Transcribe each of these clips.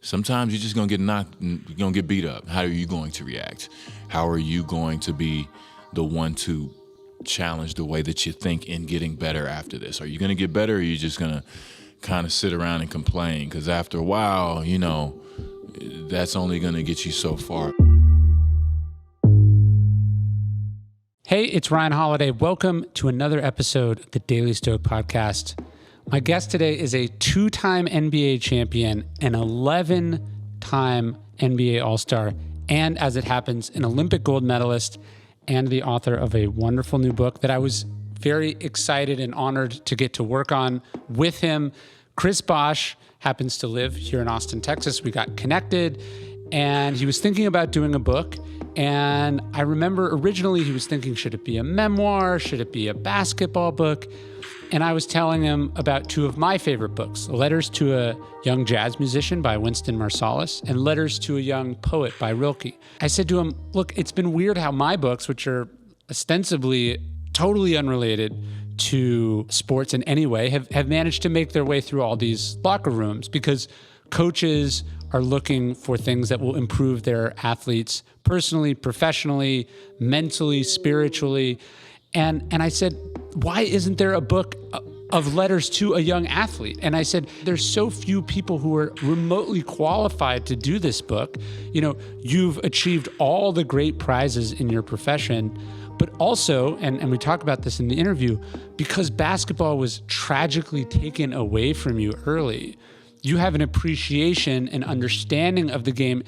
sometimes you're just going to get knocked, you're going to get beat up. How are you going to react? How are you going to be the one to challenge the way that you think in getting better after this? Are you going to get better, or are you just going to kind of sit around and complain? Because after a while, that's only going to get you so far. Hey, it's Ryan Holiday. Welcome to another episode of the Daily Stoic Podcast. My guest today is a 2-time NBA champion, an 11-time NBA All-Star, and as it happens, an Olympic gold medalist, and the author of a wonderful new book that I was very excited and honored to get to work on with him. Chris Bosh happens to live here in Austin, Texas. We got connected, and he was thinking about doing a book. And I remember originally he was thinking, should it be a memoir? Should it be a basketball book? And I was telling him about two of my favorite books, Letters to a Young Jazz Musician by Winston Marsalis and Letters to a Young Poet by Rilke. I said to him, look, it's been weird how my books, which are ostensibly totally unrelated to sports in any way, have managed to make their way through all these locker rooms because coaches are looking for things that will improve their athletes personally, professionally, mentally, spiritually. And I said, why isn't there a book of letters to a young athlete? And I said, there's so few people who are remotely qualified to do this book. You've achieved all the great prizes in your profession, but also, and we talk about this in the interview, because basketball was tragically taken away from you early, you have an appreciation and understanding of the game,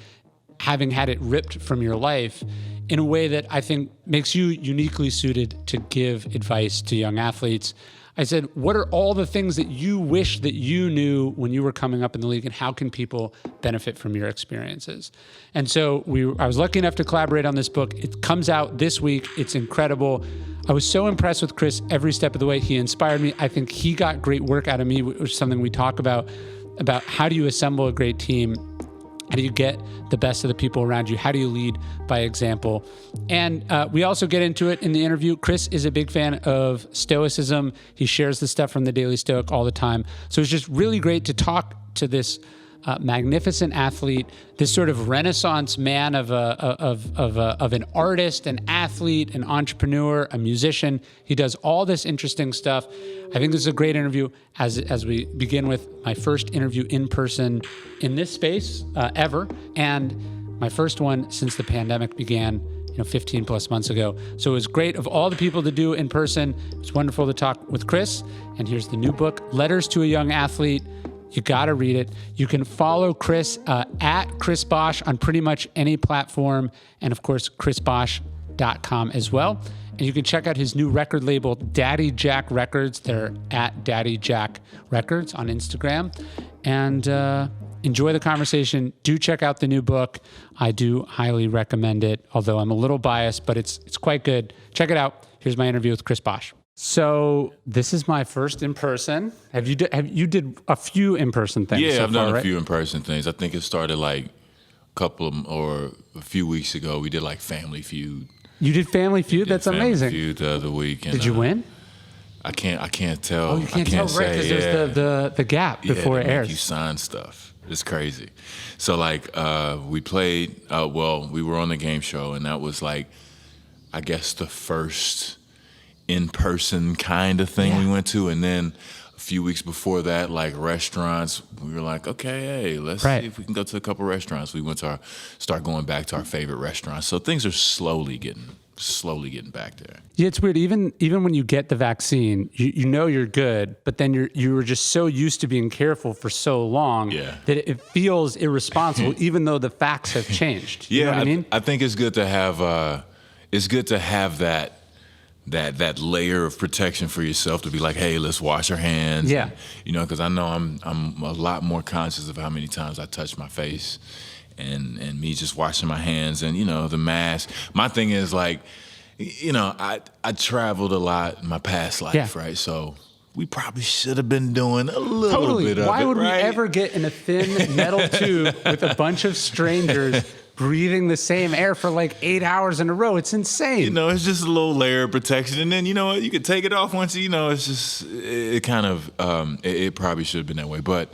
having had it ripped from your life, in a way that I think makes you uniquely suited to give advice to young athletes. I said, what are all the things that you wish that you knew when you were coming up in the league, and how can people benefit from your experiences? And so I was lucky enough to collaborate on this book. It comes out this week. It's incredible. I was so impressed with Chris every step of the way. He inspired me. I think he got great work out of me, which is something we talk about how do you assemble a great team? How do you get the best of the people around you? How do you lead by example? And we also get into it in the interview. Chris is a big fan of Stoicism. He shares the stuff from the Daily Stoic all the time. So it's just really great to talk to this magnificent athlete, this sort of Renaissance man of an artist, an athlete, an entrepreneur, a musician. He does all this interesting stuff. I think this is a great interview as we begin with my first interview in person in this space ever, and my first one since the pandemic began 15 plus months ago. So it was great of all the people to do in person. It was wonderful to talk with Chris. And here's the new book, Letters to a Young Athlete. You got to read it. You can follow Chris at Chris Bosh on pretty much any platform. And of course, chrisbosh.com as well. And you can check out his new record label, Daddy Jack Records. They're at Daddy Jack Records on Instagram. And enjoy the conversation. Do check out the new book. I do highly recommend it, although I'm a little biased, but it's quite good. Check it out. Here's my interview with Chris Bosh. So this is my first in person. You did a few in person things? Yeah, so I've done a few in person things. I think it started like a few weeks ago. We did like Family Feud. You did Family Feud? That's amazing. Family Feud the other week. And, did you win? I can't tell. Oh, you can't tell, right? Because there's the gap before it airs. You sign stuff. It's crazy. So we played. We were on the game show, and that was like, I guess the first in-person kind of thing we went to. And then a few weeks before that, like restaurants, we were like, okay, hey, let's see if we can go to a couple restaurants. We went to start going back to our favorite restaurants. So things are slowly getting back there. Yeah, it's weird. Even when you get the vaccine, you know you're good, but then you were just so used to being careful for so long that it feels irresponsible, even though the facts have changed. You know what I mean? I think it's good to have that layer of protection for yourself, to be like, hey, let's wash our hands. Yeah. Because I know I'm a lot more conscious of how many times I touch my face and me just washing my hands and, the mask. My thing is like, I traveled a lot in my past life, right? So we probably should have been doing a little bit of it. Why would we right? ever get in a thin metal tube with a bunch of strangers breathing the same air for like 8 hours in a row? It's insane. It's just a little layer of protection. And then, you could take it off once, it's just, it kind of, it probably should have been that way. But,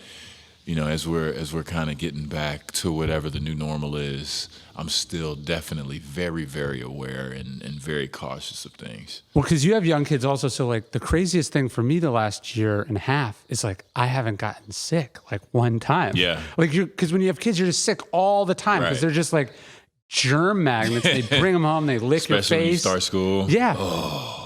as we're kind of getting back to whatever the new normal is, I'm still definitely very, very aware and very cautious of things. Well, because you have young kids also, so like the craziest thing for me the last year and a half is like I haven't gotten sick like one time. Yeah. Like because when you have kids, you're just sick all the time because Right. they're just like germ magnets. They bring them home, they lick your face. Especially when you start school. Yeah.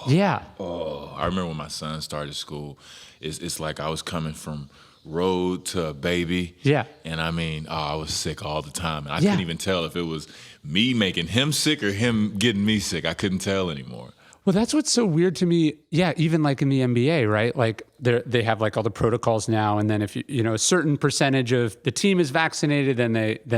Yeah. Oh, I remember when my son started school. It's like I was coming from road to a baby. Yeah. And I mean, I was sick all the time. And I Yeah. couldn't even tell if it was me making him sick or him getting me sick. I couldn't tell anymore. Well, that's what's so weird to me. Yeah, even like in the NBA, right? Like they have like all the protocols now, and then if a certain percentage of the team is vaccinated, then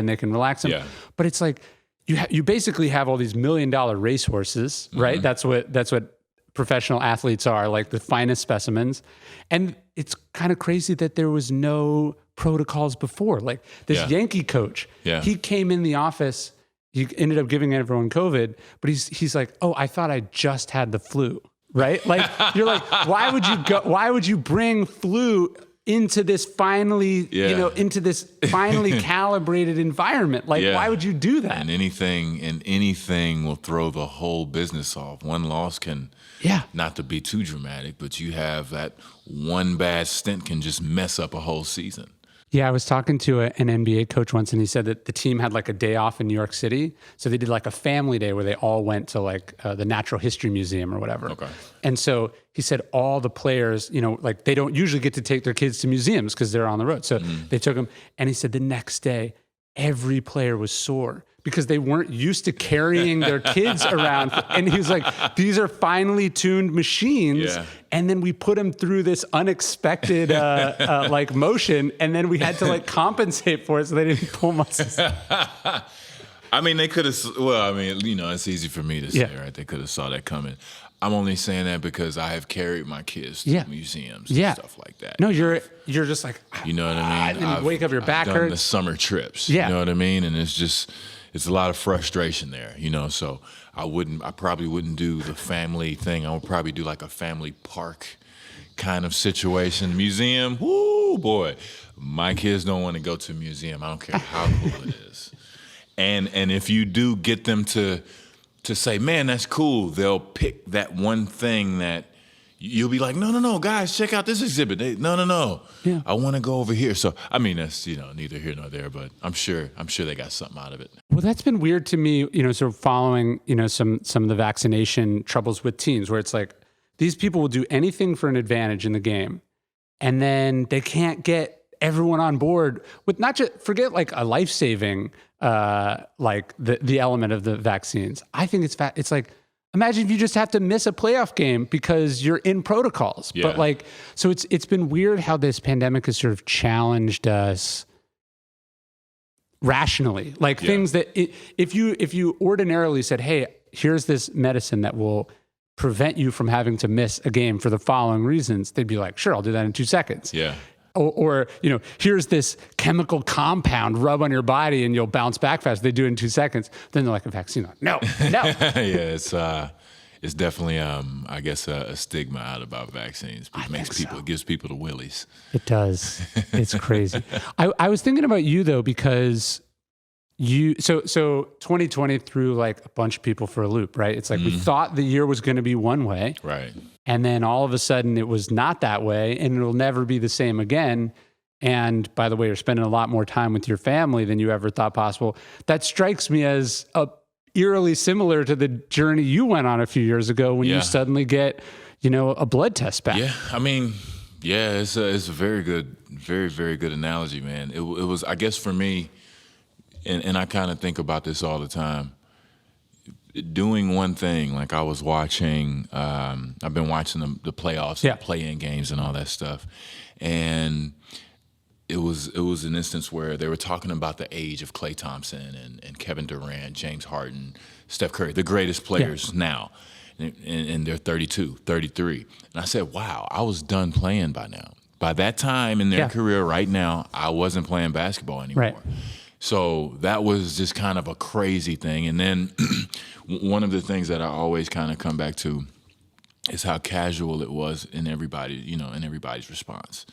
they can relax them. Yeah. But it's like you basically have all these $1 million racehorses, right? That's what professional athletes are, like the finest specimens. And it's kind of crazy that there was no protocols before. Like this Yeah. Yankee coach, Yeah. he came in the office. He ended up giving everyone COVID, but he's like, oh, I thought I just had the flu, right? Like you're like, why would you bring flu into this finally, into this finally calibrated environment? Like, why would you do that? And anything will throw the whole business off. One loss can, not to be too dramatic, but you have that one bad stint can just mess up a whole season. Yeah, I was talking to an NBA coach once, and he said that the team had like a day off in New York City. So they did like a family day where they all went to like the Natural History Museum or whatever. Okay. And so he said all the players, like they don't usually get to take their kids to museums because they're on the road. So they took them. And he said the next day, every player was sore because they weren't used to carrying their kids around. And he was like, these are finely tuned machines. Yeah. And then we put them through this unexpected like motion. And then we had to like compensate for it so they didn't pull muscles. I mean, they could have, it's easy for me to say, right? They could have saw that coming. I'm only saying that because I have carried my kids to museums and stuff like that. No, you're just like, you know what I mean? And you wake up, your back I've done hurts. the summer trips, Yeah. you know what I mean? And it's a lot of frustration there, so I probably wouldn't do the family thing. I would probably do like a family park kind of situation. Museum, whoo, boy. My kids don't want to go to a museum. I don't care how cool it is. And if you do get them to say, man, that's cool, they'll pick that one thing that you'll be like, no, guys, check out this exhibit. No. Yeah. I want to go over here. So, I mean, that's, neither here nor there, but I'm sure they got something out of it. Well, that's been weird to me, sort of following, some of the vaccination troubles with teams where it's like these people will do anything for an advantage in the game and then they can't get everyone on board with not just forget like a life-saving, like the element of the vaccines. I think it's like, imagine if you just have to miss a playoff game because you're in protocols. Yeah. But like, so it's been weird how this pandemic has sort of challenged us rationally, like things that if you ordinarily said, hey, here's this medicine that will prevent you from having to miss a game for the following reasons, they'd be like, sure, I'll do that in 2 seconds. Yeah. Or here's this chemical compound, rub on your body and you'll bounce back fast. They do it in 2 seconds. Then they're like, a vaccine. No. Yeah, it's definitely, I guess, a stigma out about vaccines. It gives people the willies. It does. It's crazy. I was thinking about you though, because so 2020 threw like a bunch of people for a loop, right? It's like we thought the year was going to be one way. Right. And then all of a sudden it was not that way and it'll never be the same again. And by the way, you're spending a lot more time with your family than you ever thought possible. That strikes me as eerily similar to the journey you went on a few years ago when you suddenly get, a blood test back. Yeah. I mean, it's a very good, very, very good analogy, man. It was, I guess for me, and I kind of think about this all the time, doing one thing, like I was watching, I've been watching the playoffs, and play-in games and all that stuff. And it was an instance where they were talking about the age of Klay Thompson and Kevin Durant, James Harden, Steph Curry, the greatest players now. And they're 32, 33. And I said, wow, I was done playing by now. By that time in their career right now, I wasn't playing basketball anymore. Right. So that was just kind of a crazy thing. And then one of the things that I always kind of come back to is how casual it was in everybody, in everybody's response.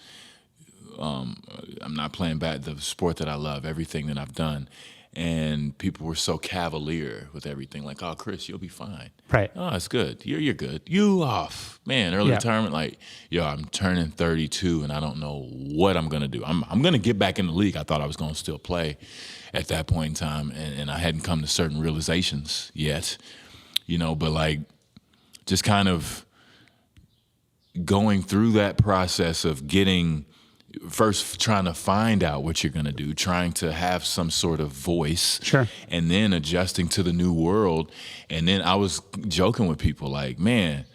I'm not playing the sport that I love, everything that I've done. And people were so cavalier with everything, like, "Oh, Chris, you'll be fine. Right. Oh, it's good. You're good. You off, man. Early retirement, like, yo, I'm turning 32, and I don't know what I'm gonna do. I'm gonna get back in the league. I thought I was gonna still play at that point in time, and I hadn't come to certain realizations yet, But like, just kind of going through that process of first trying to find out what you're going to do, trying to have some sort of voice, Sure. and then adjusting to the new world. And then I was joking with people like, man,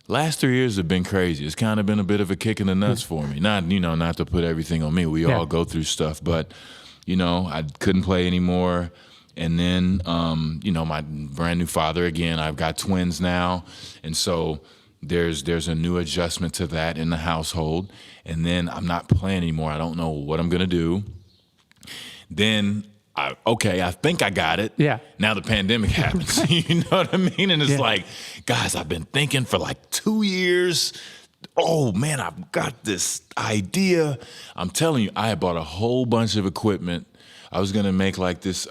last 3 years have been crazy. It's kind of been a bit of a kick in the nuts for me. Not to put everything on me. We all go through stuff, but I couldn't play anymore. And then, my brand new father again, I've got twins now. And so there's a new adjustment to that in the household. And then I'm not playing anymore. I don't know what I'm going to do. Then, I think I got it. Yeah. Now the pandemic happens. You know what I mean? And it's like, guys, I've been thinking for like 2 years. Oh, man, I've got this idea. I'm telling you, I had bought a whole bunch of equipment. I was going to make like this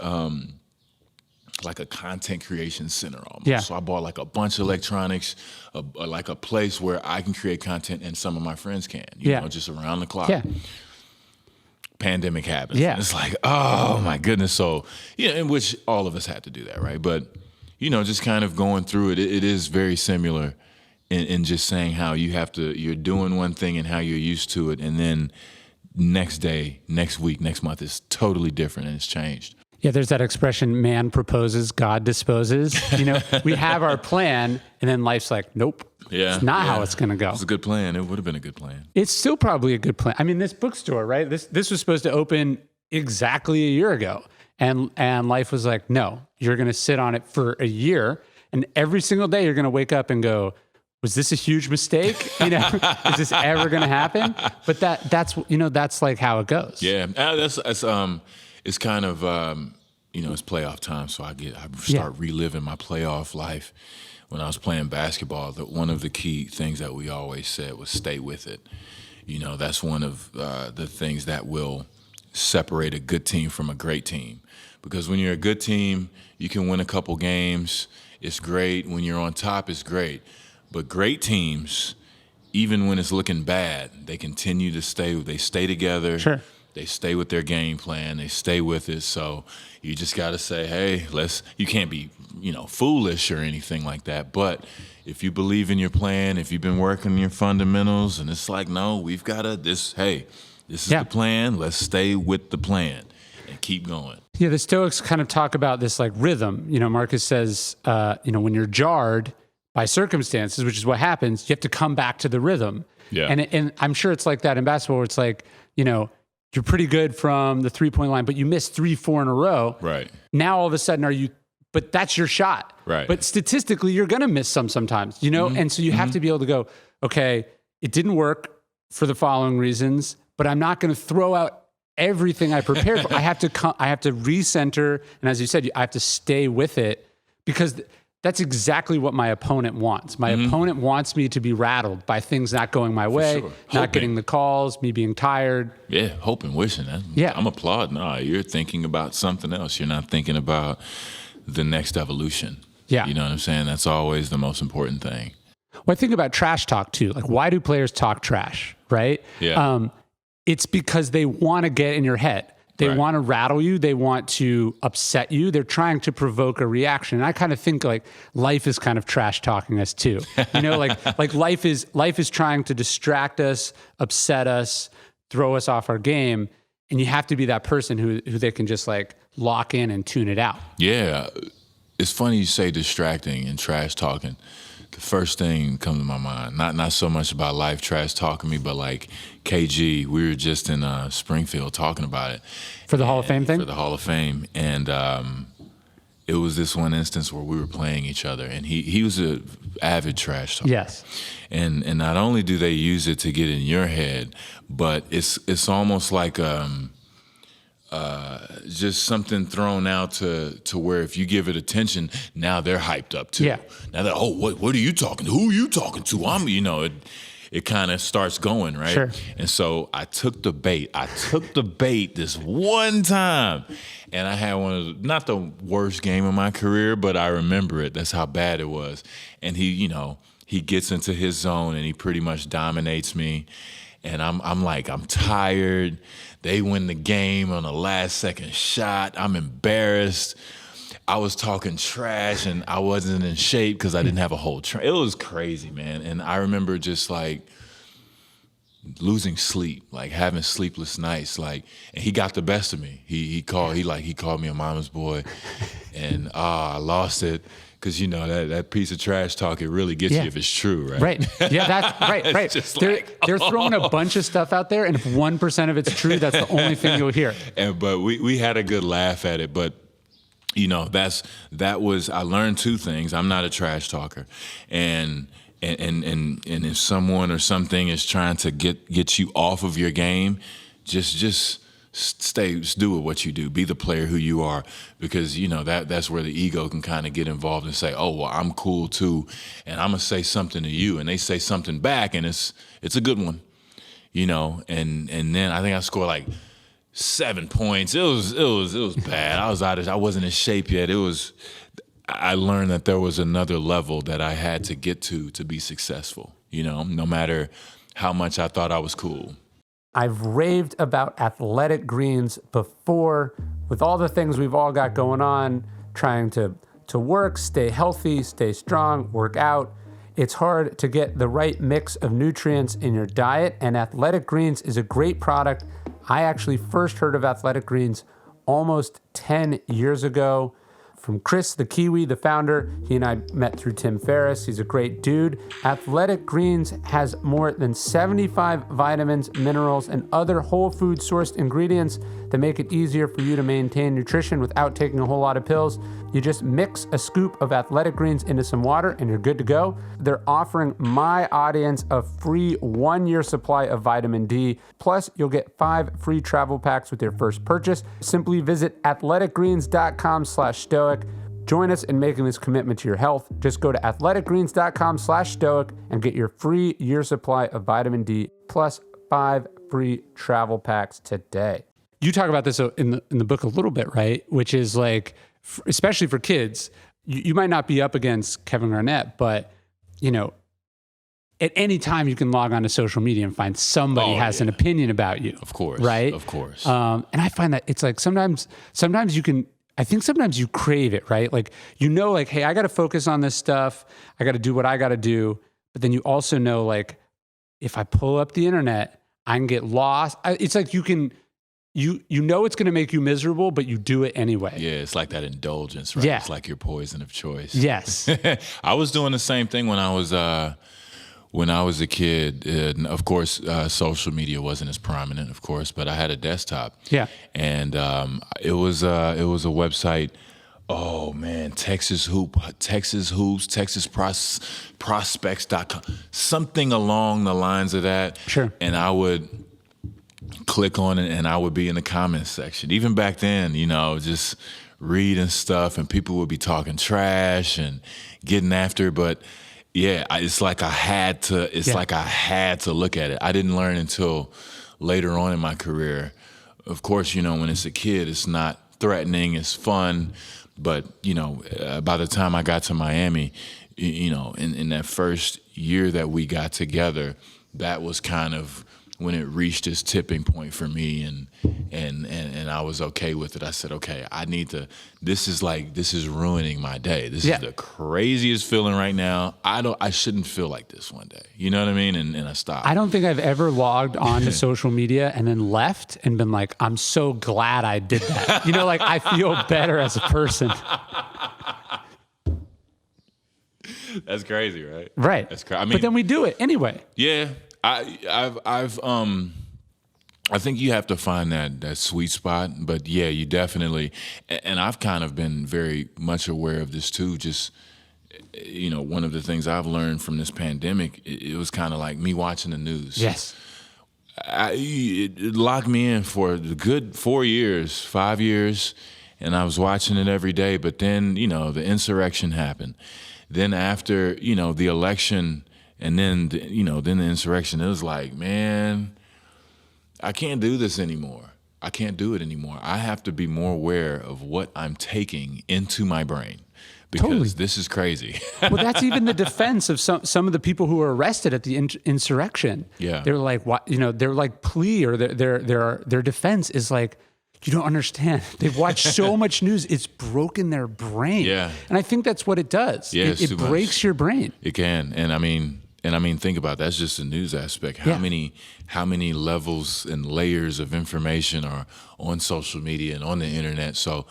like a content creation center almost. Yeah. So I bought like a bunch of electronics, like a place where I can create content and some of my friends can, you know, just around the clock. Yeah. Pandemic happens. Yeah. And it's like, oh my goodness. So, in which all of us had to do that, right? But, just kind of going through it, it is very similar in just saying how you're doing one thing and how you're used to it. And then next day, next week, next month is totally different and it's changed. Yeah, there's that expression, man proposes, God disposes. We have our plan, and then life's like, nope. Yeah, it's not how it's going to go. It's a good plan. It would have been a good plan. It's still probably a good plan. I mean, this bookstore, right? This was supposed to open exactly a year ago. And life was like, no, you're going to sit on it for a year. And every single day you're going to wake up and go, was this a huge mistake? Is this ever going to happen? But that's like how it goes. Yeah. It's kind of, it's playoff time. So I start reliving my playoff life. When I was playing basketball, one of the key things that we always said was stay with it. That's one of the things that will separate a good team from a great team. Because when you're a good team, you can win a couple games. It's great. When you're on top, it's great. But great teams, even when it's looking bad, they continue to stay. They stay together. Sure. They stay with their game plan. They stay with it. So you just got to say, hey, you can't be, foolish or anything like that. But if you believe in your plan, if you've been working on your fundamentals, and it's like, no, we've got this is the plan. Let's stay with the plan and keep going. Yeah, the Stoics kind of talk about this like rhythm. Marcus says, when you're jarred by circumstances, which is what happens, you have to come back to the rhythm. Yeah. And I'm sure it's like that in basketball where it's like, you're pretty good from the 3-point line, but you missed 3-4 in a row. Right. Now all of a sudden but that's your shot. Right. But statistically, you're going to miss sometimes, Mm-hmm. And so you have to be able to go, okay, it didn't work for the following reasons, but I'm not going to throw out everything I prepared for. I have to recenter. And as you said, I have to stay with it because that's exactly what my opponent wants. My opponent wants me to be rattled by things not going my way, not getting the calls, me being tired. Yeah, hoping, wishing. I'm applauding. No, you're thinking about something else. You're not thinking about the next evolution. Yeah. You know what I'm saying? That's always the most important thing. Well, I think about trash talk too. Like, why do players talk trash, right? Yeah. It's because they want to get in your head. They want to rattle you. They want to upset you. They're trying to provoke a reaction. And I kind of think like life is kind of trash talking us too. Like life is trying to distract us, upset us, throw us off our game. And you have to be that person who they can just like lock in and tune it out. Yeah. It's funny you say distracting and trash talking. The first thing comes to my mind, not so much about life trash talking me, but like KG, we were just in Springfield talking about it. For the Hall of Fame thing? For the Hall of Fame. And it was this one instance where we were playing each other, and he was an avid trash talker. Yes. And not only do they use it to get in your head, but it's almost like just something thrown out to where if you give it attention, now they're hyped up too. Yeah. Now they're, what are you talking to? Who are you talking to? it kind of starts going, right? Sure. And so I took the bait. This one time, and I had one of not the worst game of my career, but I remember it. That's how bad it was. And he gets into his zone and he pretty much dominates me. And I'm tired. They win the game on a last second shot. I'm embarrassed. I was talking trash and I wasn't in shape because I didn't have a whole it was crazy, man. And I remember just like losing sleep, like having sleepless nights, like, and he got the best of me. He called me a mama's boy, and I lost it. Because, that piece of trash talk, it really gets you if it's true, right? Right. Yeah, that's right. They're throwing a bunch of stuff out there, and if 1% of it's true, that's the only thing you'll hear. But we had a good laugh at it. But, I learned two things. I'm not a trash talker. And if someone or something is trying to get you off of your game, just do what you do. Be the player who you are, because that's where the ego can kind of get involved and say, "Oh, well, I'm cool too, and I'm gonna say something to you," and they say something back, and it's a good one, And then I think I scored like 7 points. It was bad. I wasn't in shape yet. I learned that there was another level that I had to get to be successful. No matter how much I thought I was cool. I've raved about athletic greens before, with all the things we've all got going on, trying to work, stay healthy, stay strong, work out. It's hard to get the right mix of nutrients in your diet, and Athletic Greens is a great product. I actually first heard of Athletic Greens almost 10 years ago. From Chris, the Kiwi, the founder. He and I met through Tim Ferriss. He's a great dude. Athletic Greens has more than 75 vitamins, minerals, and other whole food sourced ingredients that make it easier for you to maintain nutrition without taking a whole lot of pills. You just mix a scoop of Athletic Greens into some water and you're good to go. They're offering my audience a free 1-year supply of vitamin D. Plus, you'll get 5 free travel packs with your first purchase. Simply visit athleticgreens.com/stoic. Join us in making this commitment to your health. Just go to athleticgreens.com/stoic and get your free year supply of vitamin D plus 5 free travel packs today. You talk about this in the book a little bit, right? Which is like, especially for kids, you might not be up against Kevin Garnett, but at any time you can log on to social media and find somebody has an opinion about you. Of course, right? Of course. And I find that it's like sometimes you can. I think sometimes you crave it, right? Like like, hey, I got to focus on this stuff. I got to do what I got to do. But then you also know, like, if I pull up the internet, I can get lost. It's like you can. It's going to make you miserable, but you do it anyway. Yeah, it's like that indulgence, right? Yeah. It's like your poison of choice. Yes. I was doing the same thing when I was a kid. And of course, social media wasn't as prominent, of course, but I had a desktop. Yeah. And it was a website. Oh man, Texas Hoops, TexasProspects.com, something along the lines of that. Sure. And I would click on it and I would be in the comments section. Even back then, just reading stuff and people would be talking trash and getting after. But yeah, it's like I had to look at it. I didn't learn until later on in my career. Of course, when it's a kid, it's not threatening, it's fun. But, by the time I got to Miami, in that first year that we got together, that was kind of when it reached its tipping point for me, and I was okay with it. I said, okay, I need to. This is ruining my day. This is the craziest feeling right now. I shouldn't feel like this one day. You know what I mean? And I stopped. I don't think I've ever logged on to social media and then left and been like, I'm so glad I did that. Like I feel better as a person. That's crazy, right? Right. That's crazy. But then we do it anyway. Yeah. I think you have to find that sweet spot, but yeah, you definitely, and I've kind of been very much aware of this too. Just, one of the things I've learned from this pandemic, it was kind of like me watching the news. Yes. It locked me in for a good 5 years, and I was watching it every day. But then, the insurrection happened. Then after, the election, And then, then the insurrection, it was like, man, I can't do this anymore. I can't do it anymore. I have to be more aware of what I'm taking into my brain, because this is crazy. Well, that's even the defense of some of the people who were arrested at the insurrection. Yeah. They're like, what, they're like plea, or their defense is like, you don't understand. They've watched so much news. It's broken their brain. Yeah. And I think that's what it does. Yeah, it breaks your brain. It can. And I mean, think about it. That's just the news aspect. How many levels and layers of information are on social media and on the internet? So,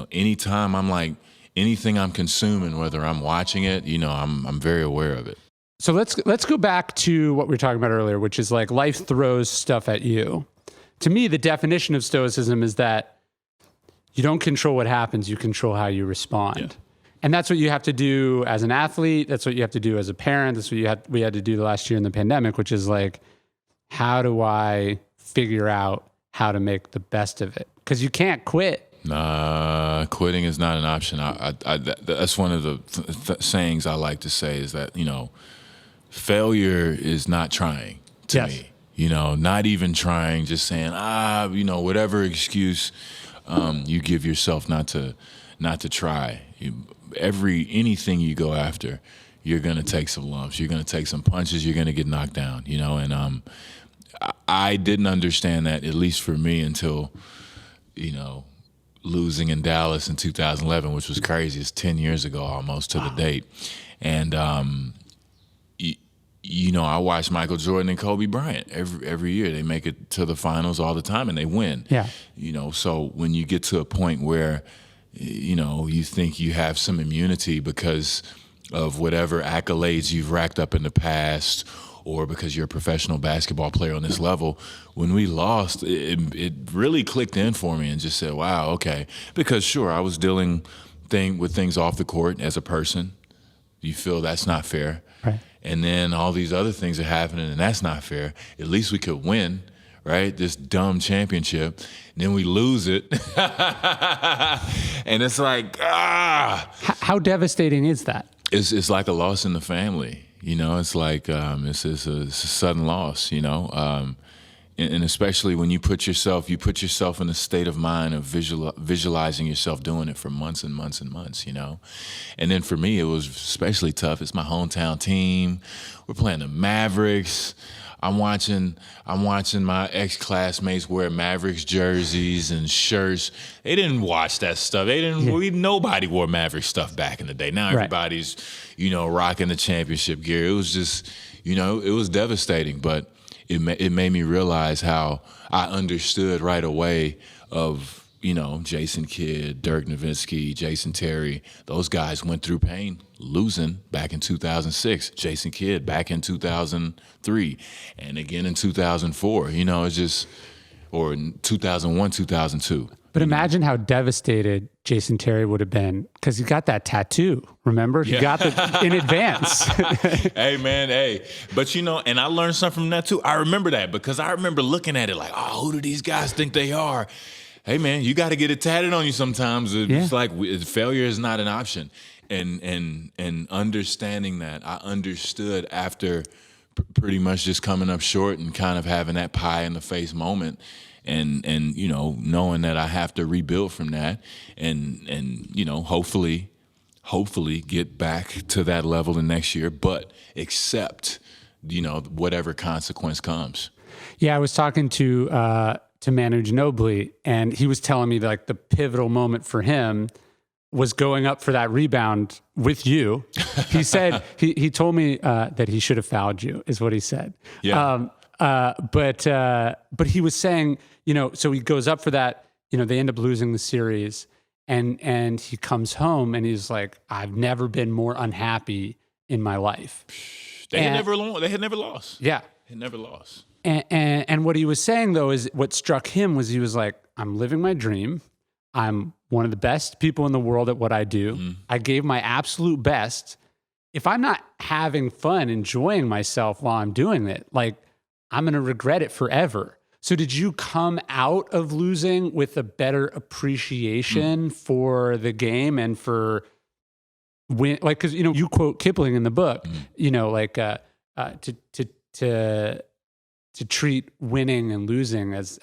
anytime anything I'm consuming, whether I'm watching it, I'm very aware of it. So let's go back to what we were talking about earlier, which is like life throws stuff at you. To me, the definition of Stoicism is that you don't control what happens, you control how you respond. Yeah. And that's what you have to do as an athlete. That's what you have to do as a parent. That's what we had to do last year in the pandemic, which is like, how do I figure out how to make the best of it? Because you can't quit. Nah, quitting is not an option. That's one of the sayings I like to say is that, failure is not trying to me. Not even trying, just saying, whatever excuse you give yourself not to try. Anything you go after, you're gonna take some lumps, you're gonna take some punches, you're gonna get knocked down. And I didn't understand that, at least for me, until losing in Dallas in 2011, which was crazy. It's 10 years ago almost to the date, and I watch Michael Jordan and Kobe Bryant every year. They make it to the finals all the time and they win. Yeah. So when you get to a point where, you think you have some immunity because of whatever accolades you've racked up in the past, or because you're a professional basketball player on this level, when we lost, it really clicked in for me and just said, wow, okay. Because sure, I was dealing with things off the court as a person. You feel that's not fair. Right. And then all these other things are happening, and that's not fair. At least we could win, right? This dumb championship. And then we lose it. And it's like, How devastating is that? It's like a loss in the family. It's like it's a sudden loss, and especially when you put yourself in a state of mind of visualizing yourself doing it for months and months and months, And then for me, it was especially tough. It's my hometown team. We're playing the Mavericks. I'm watching my ex-classmates wear Mavericks jerseys and shirts. They didn't watch that stuff. Nobody wore Mavericks stuff back in the day. Now everybody's, rocking the championship gear. It was just, it was devastating, but it made me realize how I understood right away of, Jason Kidd, Dirk Nowitzki, Jason Terry. Those guys went through pain losing back in 2006. Jason Kidd back in 2003, and again in 2004. It's just, or in 2001, 2002. But imagine how devastated Jason Terry would have been, because he got that tattoo. Remember, he got it in advance. Hey, man, hey. But and I learned something from that too. I remember that because I remember looking at it like, oh, who do these guys think they are? Hey, man, you got to get it tatted on you sometimes. It's like failure is not an option. And understanding that, I understood after pretty much just coming up short and kind of having that pie in the face moment. And knowing that I have to rebuild from that and hopefully get back to that level the next year, but accept, whatever consequence comes. Yeah, I was talking to Manu Ginobili, and he was telling me like the pivotal moment for him was going up for that rebound with you. He said, he told me that he should have fouled you, is what he said. Yeah. But he was saying, so he goes up for that, they end up losing the series, and he comes home and he's like, I've never been more unhappy in my life. They had never lost. Yeah. They never lost. And what he was saying though is what struck him was he was like, I'm living my dream. I'm one of the best people in the world at what I do. Mm-hmm. I gave my absolute best. If I'm not having fun, enjoying myself while I'm doing it, like I'm going to regret it forever. So did you come out of losing with a better appreciation for the game and for win? Like, cause you quote Kipling in the book, to treat winning and losing as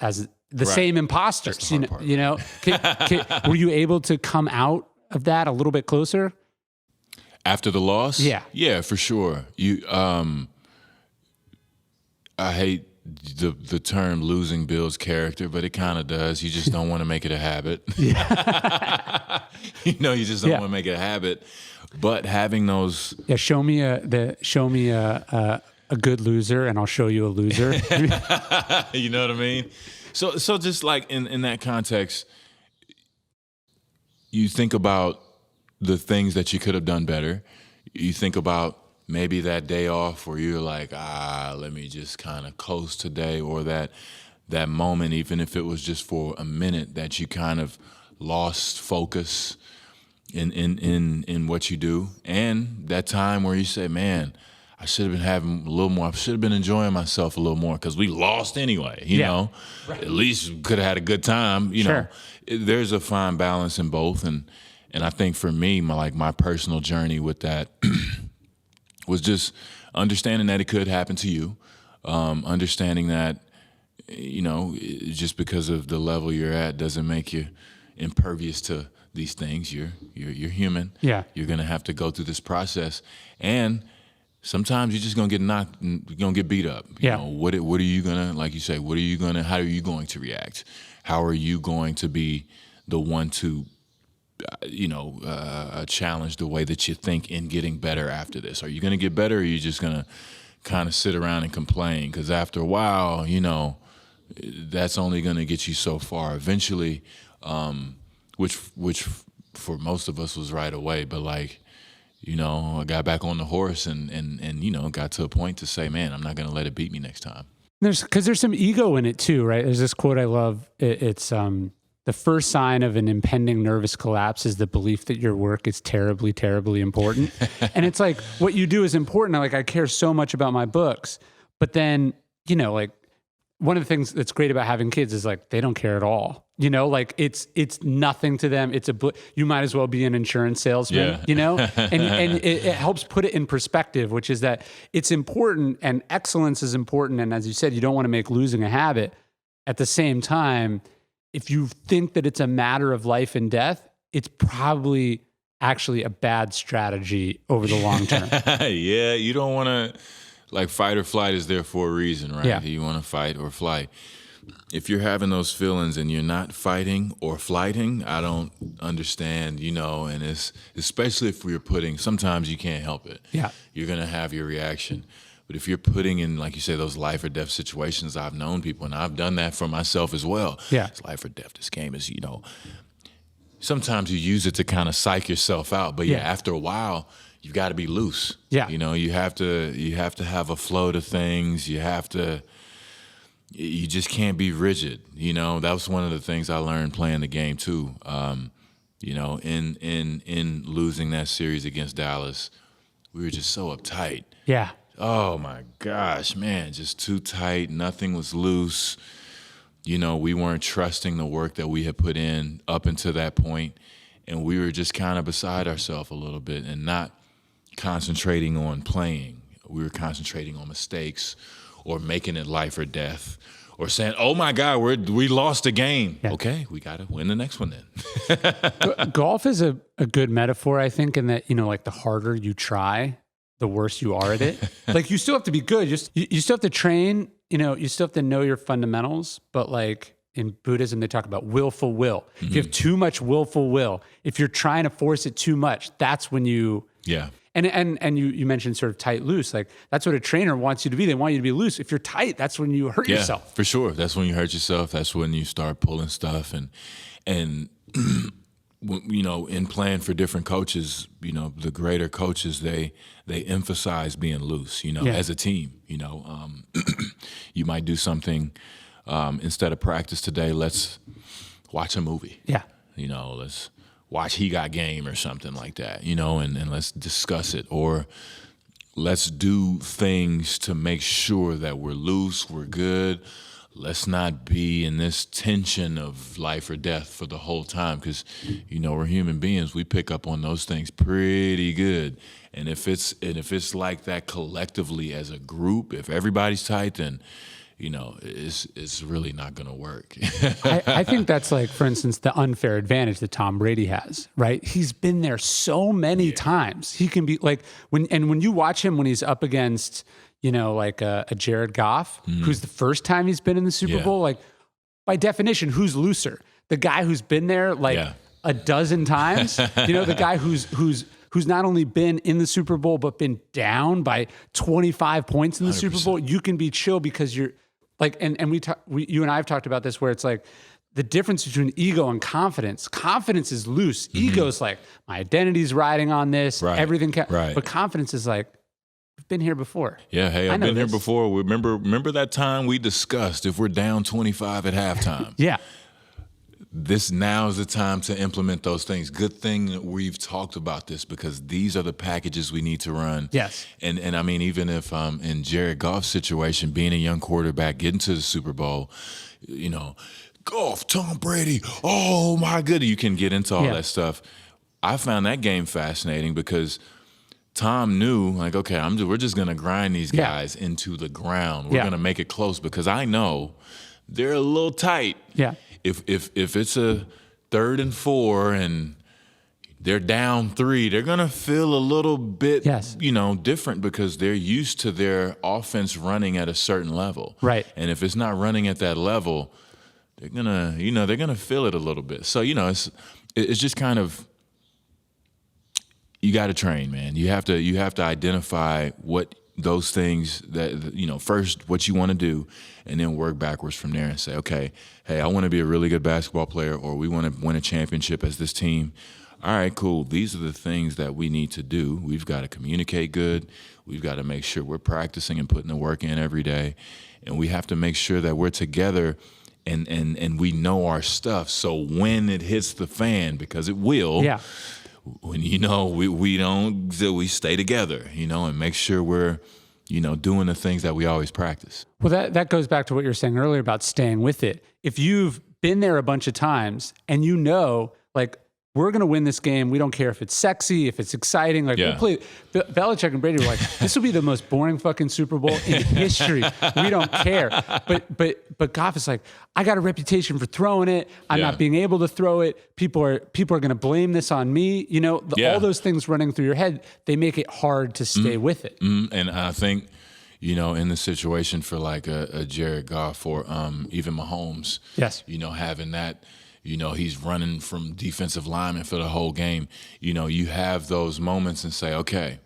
the same imposters. Were you able to come out of that a little bit closer after the loss? Yeah, for sure. I hate the term losing builds character, but it kind of does. You just don't want to make it a habit. You just don't want to make it a habit. But having those, show me a good loser, and I'll show you a loser. You know what I mean? So just like in that context, you think about the things that you could have done better. You think about maybe that day off where you're like, let me just kind of coast today, or that moment, even if it was just for a minute, that you kind of lost focus in what you do. And that time where you say, man, I should have been having a little more, I should have been enjoying myself a little more, because we lost anyway, you know. Right. At least could have had a good time, you know. There's a fine balance in both. And I think for me, my personal journey with that was just understanding that it could happen to you, understanding that, just because of the level you're at doesn't make you impervious to these things. You're human. Yeah. You're gonna have to go through this process, and sometimes you're just gonna get knocked, you're gonna get beat up. You know, what are you gonna, like you say, how are you going to react? How are you going to be the one to challenge the way that you think in getting better after this? Are you going to get better, or are you just going to kind of sit around and complain? Because after a while, that's only going to get you so far. Eventually, which for most of us was right away, but I got back on the horse and got to a point to say, man, I'm not going to let it beat me next time. There's some ego in it too, right? There's this quote I love. It's the first sign of an impending nervous collapse is the belief that your work is terribly, terribly important. And it's like, what you do is important. I care so much about my books. But then, one of the things that's great about having kids is they don't care at all. It's nothing to them. You might as well be an insurance salesman, and it helps put it in perspective, which is that it's important and excellence is important. And as you said, you don't want to make losing a habit. At the same time, if you think that it's a matter of life and death, it's probably actually a bad strategy over the long term. Yeah, you don't want to, fight or flight is there for a reason, right? Yeah. You want to fight or flight. If you're having those feelings and you're not fighting or flighting, I don't understand, and it's, especially if sometimes you can't help it. Yeah. You're going to have your reaction. But if you're putting in, like you say, those life or death situations, I've known people, and I've done that for myself as well. Yeah. It's life or death. This game is, sometimes you use it to kind of psych yourself out. But after a while, you've got to be loose. Yeah. You have to have a flow to things. You just can't be rigid. That was one of the things I learned playing the game too. In losing that series against Dallas, we were just so uptight. Yeah. Oh my gosh, man, just too tight. Nothing was loose. We weren't trusting the work that we had put in up until that point, and we were just kind of beside ourselves a little bit and not concentrating on playing. We were concentrating on mistakes or making it life or death or saying, oh my God, we lost a game. Yeah. Okay, we got to win the next one then. Golf is a good metaphor, I think, in that, the harder you try, the worse you are at it. You still have to be good. You still have to train, you still have to know your fundamentals, but in Buddhism, they talk about willful will. Mm-hmm. If you have too much willful will, if you're trying to force it too much, that's when you... Yeah. And you mentioned sort of tight, loose. That's what a trainer wants you to be. They want you to be loose. If you're tight, that's when you hurt yourself. Yeah, for sure. That's when you hurt yourself. That's when you start pulling stuff. And in playing for different coaches, the greater coaches, they emphasize being loose, as a team. You might do something instead of practice today. Let's watch a movie. Yeah. Let's watch He Got Game or something like that, and let's discuss it. Or let's do things to make sure that we're loose, we're good. let's not be in this tension of life or death for the whole time, because, we're human beings. We pick up on those things pretty good. And if it's like that collectively as a group, if everybody's tight, then it's really not going to work. I think that's like, for instance, the unfair advantage that Tom Brady has, right? He's been there so many times. He can be like, when you watch him when he's up against, like a Jared Goff, who's the first time he's been in the Super Bowl, like by definition, who's looser? The guy who's been there like a dozen times, the guy who's not only been in the Super Bowl, but been down by 25 points in the 100%. Super Bowl. You can be chill because you're like, and you and I have talked about this, where it's like the difference between ego and confidence. Confidence is loose. Ego's like, my identity's riding on this, everything. But confidence is like, we've been here before. Yeah, hey, I've been here before. Remember that time we discussed if we're down 25 at halftime? Yeah. This now is the time to implement those things. Good thing that we've talked about this, because these are the packages we need to run. Yes. And I mean, even if in Jared Goff's situation, being a young quarterback, getting to the Super Bowl, Goff, Tom Brady, oh my goodness, you can get into all that stuff. I found that game fascinating because Tom knew, like, okay, we're just going to grind these guys into the ground. We're going to make it close, because I know they're a little tight. Yeah. If it's a 3rd and 4 and they're down 3, they're going to feel a little bit, different, because they're used to their offense running at a certain level. Right. And if it's not running at that level, they're going to feel it a little bit. So, it's just kind of, you got to train, man. You have to identify what those things that, first what you want to do, and then work backwards from there and say, okay, hey, I want to be a really good basketball player, or we want to win a championship as this team. All right, cool. These are the things that we need to do. We've got to communicate good. We've got to make sure we're practicing and putting the work in every day. And we have to make sure that we're together and we know our stuff. So when it hits the fan, because it will, when we stay together, and make sure we're, doing the things that we always practice. Well, that goes back to what you were saying earlier about staying with it. If you've been there a bunch of times and like, we're going to win this game. We don't care if it's sexy, if it's exciting. Like, we'll play. Belichick and Brady were like, this will be the most boring fucking Super Bowl in history. We don't care. But Goff is like, I got a reputation for throwing it. I'm not being able to throw it. People are going to blame this on me. All those things running through your head, they make it hard to stay with it. And I think, in the situation for like a Jared Goff or even Mahomes, having that, he's running from defensive lineman for the whole game. You have those moments and say, okay,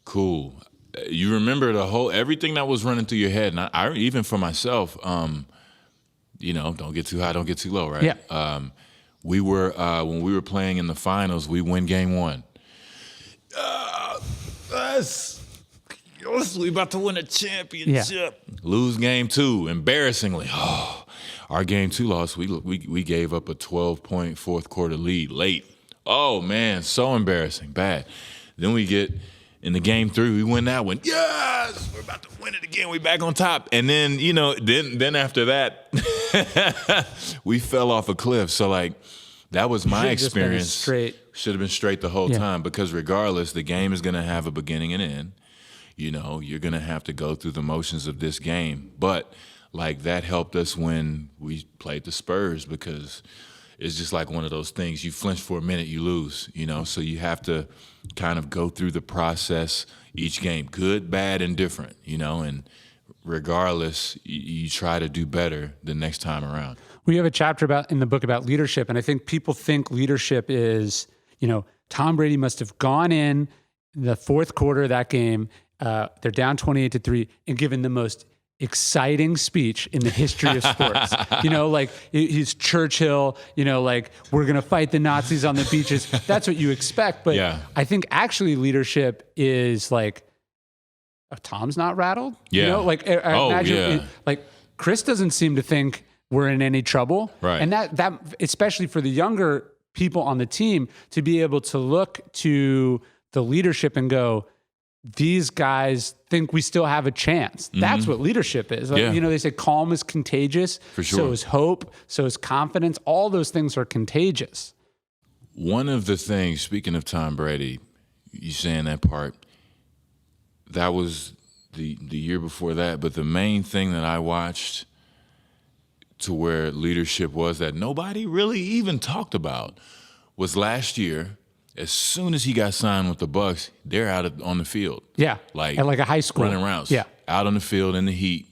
cool. You remember everything that was running through your head. And I even for myself, don't get too high, don't get too low, right? Yeah. We were, when we were playing in the finals, we win game 1. We about to win a championship. Yeah. Lose game 2, embarrassingly. Our game 2 loss, we gave up a 12-point fourth quarter lead late. Oh, man, so embarrassing, bad. Then we get in the game 3, we win that one. Yes, we're about to win it again. We back on top. And then, then after that, we fell off a cliff. So, like, that was my experience. Should have been straight the whole time, because regardless, the game is going to have a beginning and end. You're going to have to go through the motions of this game. But like, that helped us when we played the Spurs, because it's just like one of those things. You flinch for a minute, you lose, so you have to kind of go through the process each game, good, bad, and different, and regardless, you try to do better the next time around. We have a chapter in the book about leadership, and I think people think leadership is, Tom Brady must have gone in the fourth quarter of that game, they're down 28-3, and given the most exciting speech in the history of sports. Like, he's Churchill, like, we're going to fight the Nazis on the beaches. That's what you expect. But I think actually leadership is like, Tom's not rattled. Imagine, like, Chris doesn't seem to think we're in any trouble. Right. And that, especially for the younger people on the team, to be able to look to the leadership and go, these guys, think we still have a chance. That's what leadership is. Like, Yeah. they say calm is contagious. For sure. So is hope. So is confidence. All those things are contagious. One of the things, speaking of Tom Brady, you saying that part, that was the year before that, but the main thing that I watched to where leadership was that nobody really even talked about was last year. As soon as he got signed with the Bucks, they're on the field. Yeah. Like at like a high school. running routes. Yeah. Out on the field in the heat.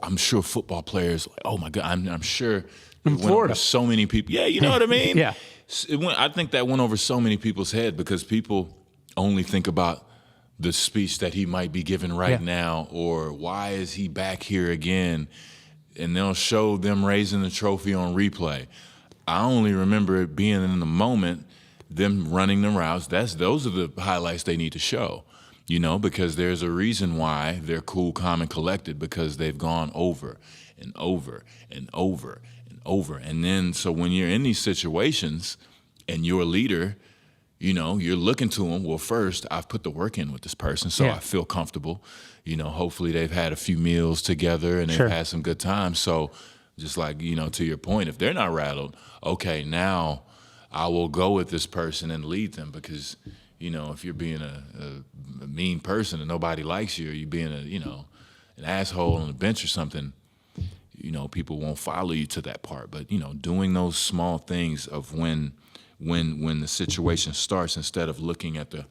I'm sure football players, like, oh my God, I'm sure. In Florida. So many people. Yeah, you know what I mean? Yeah. I think that went over so many people's head because people only think about the speech that he might be giving right now, or why is he back here again? And they'll show them raising the trophy on replay. I only remember it being in the moment, them running the routes. Those are the highlights they need to show, because there's a reason why they're cool, calm, and collected, because they've gone over and over and over and over. And then, so when you're in these situations and you're a leader, you're looking to them. Well, first, I've put the work in with this person, so I feel comfortable. Hopefully they've had a few meals together and they've had some good times. So just like, to your point, if they're not rattled, okay, now I will go with this person and lead them, because, if you're being a mean person and nobody likes you, or you being an asshole on the bench or something, people won't follow you to that part. But, doing those small things of when the situation starts, instead of looking at the,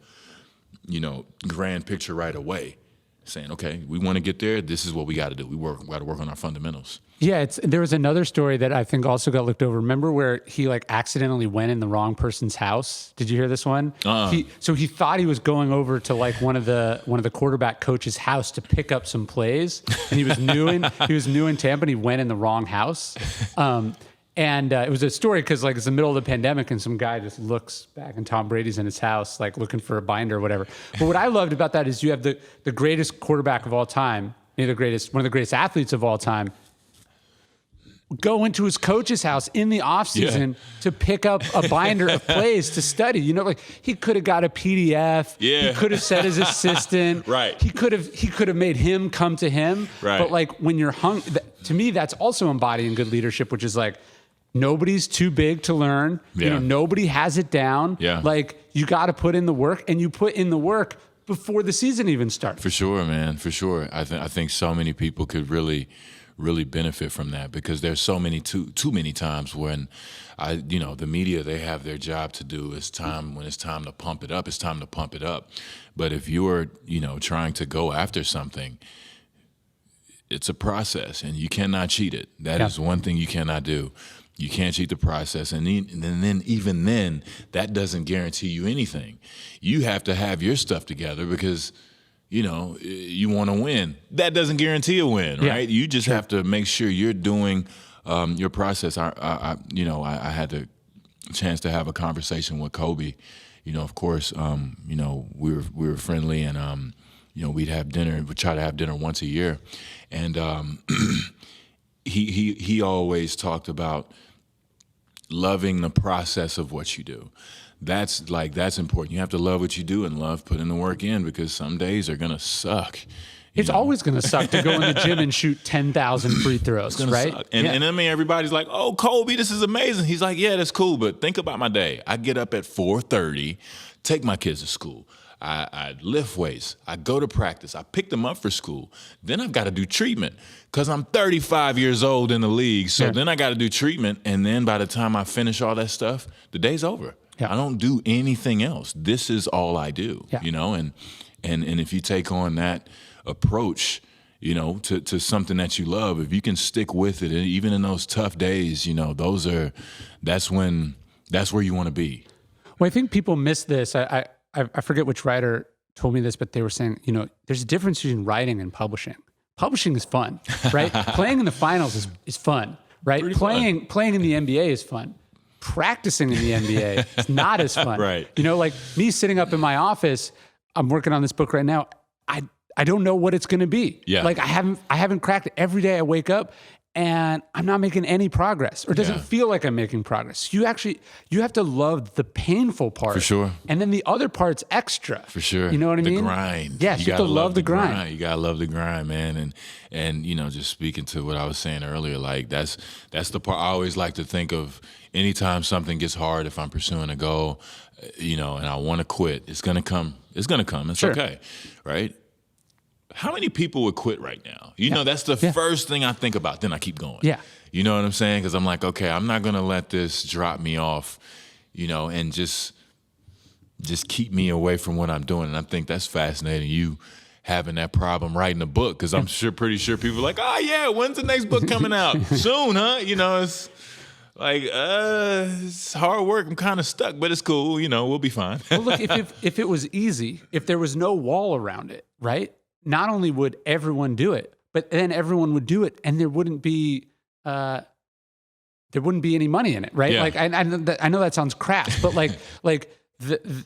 grand picture right away, saying, okay, we want to get there. This is what we got to do. We got to work on our fundamentals. Yeah, there was another story that I think also got looked over. Remember where he accidentally went in the wrong person's house? Did you hear this one? So he thought he was going over to one of the quarterback coach's house to pick up some plays, and he was new in Tampa, and he went in the wrong house. And it was a story because it's the middle of the pandemic, and some guy just looks back, and Tom Brady's in his house, looking for a binder or whatever. But what I loved about that is you have the greatest quarterback of all time, one of the greatest athletes of all time, go into his coach's house in the offseason to pick up a binder of plays to study. He could have got a PDF. Yeah. He could have said his assistant. Right. He could have made him come to him. Right. But when you're to me, that's also embodying good leadership, which is nobody's too big to learn. Yeah. Nobody has it down. Yeah. You got to put in the work, and you put in the work before the season even starts. For sure, man. For sure. I think so many people could really benefit from that, because there's so many too many times when the media, they have their job to do. When it's time to pump it up, it's time to pump it up. But if you're, trying to go after something, it's a process, and you cannot cheat it. That is one thing you cannot do. You can't cheat the process. And then even then, that doesn't guarantee you anything. You have to have your stuff together, because you want to win. That doesn't guarantee a win, right? You just have to make sure you're doing your process. I had the chance to have a conversation with Kobe. Of course, we were friendly, and we'd have dinner. We'd try to have dinner once a year, and he always talked about loving the process of what you do. That's important. You have to love what you do and love putting the work in, because some days are gonna suck. It's always going to suck to go in the gym and shoot 10,000 free throws, right? Suck. And I mean, everybody's like, "Oh, Kobe, this is amazing." He's like, "Yeah, that's cool, but think about my day. I get up at 4:30, take my kids to school. I lift weights. I go to practice. I pick them up for school. Then I've got to do treatment because I'm 35 years old in the league. So then I got to do treatment, and then by the time I finish all that stuff, the day's over. I don't do anything else. This is all I do, And if you take on that approach, to something that you love, if you can stick with it, and even in those tough days, that's where you want to be. Well, I think people miss this. I forget which writer told me this, but they were saying, there's a difference between writing and publishing. Publishing is fun, right? Playing in the finals is fun, right? Playing in the NBA is fun. Practicing in the NBA is not as fun. Right. Me sitting up in my office, I'm working on this book right now. I don't know what it's going to be. Yeah. I haven't cracked it. Every day I wake up and I'm not making any progress, or it doesn't feel like I'm making progress. You have to love the painful part. For sure. And then the other part's extra. For sure. You know what I mean? The grind. Yes, you have to love the grind. You gotta love the grind, man. And you know, just speaking to what I was saying earlier, like that's the part I always like to think of. Anytime something gets hard, if I'm pursuing a goal, you know, and I want to quit, it's gonna come. It's gonna come. It's okay, right? How many people would quit right now? You know, that's the first thing I think about. Then I keep going. Yeah. You know what I'm saying? Because I'm like, okay, I'm not going to let this drop me off, you know, and just keep me away from what I'm doing. And I think that's fascinating. You having that problem writing a book, because I'm pretty sure people are like, oh, yeah, when's the next book coming out? Soon, huh? You know, it's like, it's hard work. I'm kind of stuck, but it's cool. You know, we'll be fine. Well, look, if it was easy, if there was no wall around it, right? Not only would everyone do it, but then everyone would do it, and there wouldn't be any money in it, right? Yeah. Like I know that sounds crass, but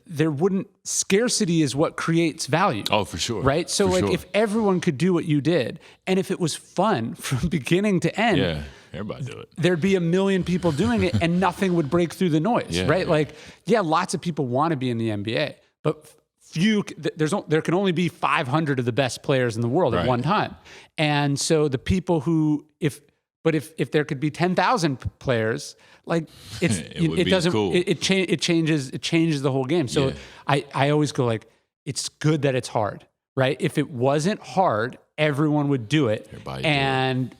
there wouldn't. Scarcity is what creates value. Oh, for sure. Right. So if everyone could do what you did, and if it was fun from beginning to end, yeah, everybody do it. There'd be a million people doing it, and nothing would break through the noise, right? Yeah. Lots of people want to be in the NBA, but there can only be 500 of the best players in the world at one time. And so the people who, if there could be 10,000 players, like it doesn't, cool. it changes the whole game. So I always go like, it's good that it's hard, right? If it wasn't hard, everyone would do it. And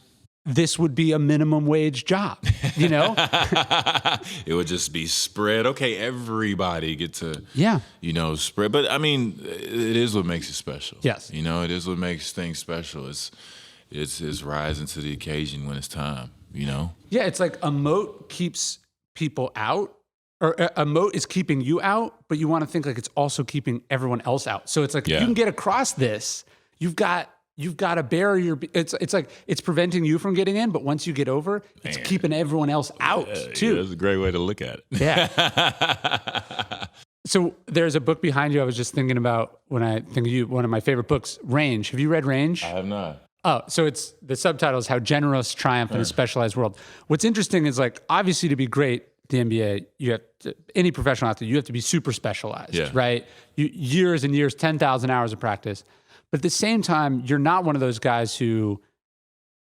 this would be a minimum wage job, you know? It would just be spread. Okay, everybody get to, you know, spread. But I mean, it is what makes it special. Yes. You know, it is what makes things special. It's rising to the occasion when it's time, you know? Yeah, it's like a moat keeps people out, or a moat is keeping you out, but you want to think like it's also keeping everyone else out. So it's like, if you can get across this, you've got a barrier. It's like it's preventing you from getting in, but once you get over, it's keeping everyone else out too. Yeah, that's a great way to look at it. Yeah. So there's a book behind you I was just thinking about when I think of you, one of my favorite books, Range. Have you read Range? I have not. Oh, so it's the subtitle is How Generalists Triumph in a Specialized World. What's interesting is, like, obviously to be great at the NBA, you have to, any professional athlete, you have to be super specialized, right? Years and years, 10,000 hours of practice. But at the same time, you're not one of those guys who,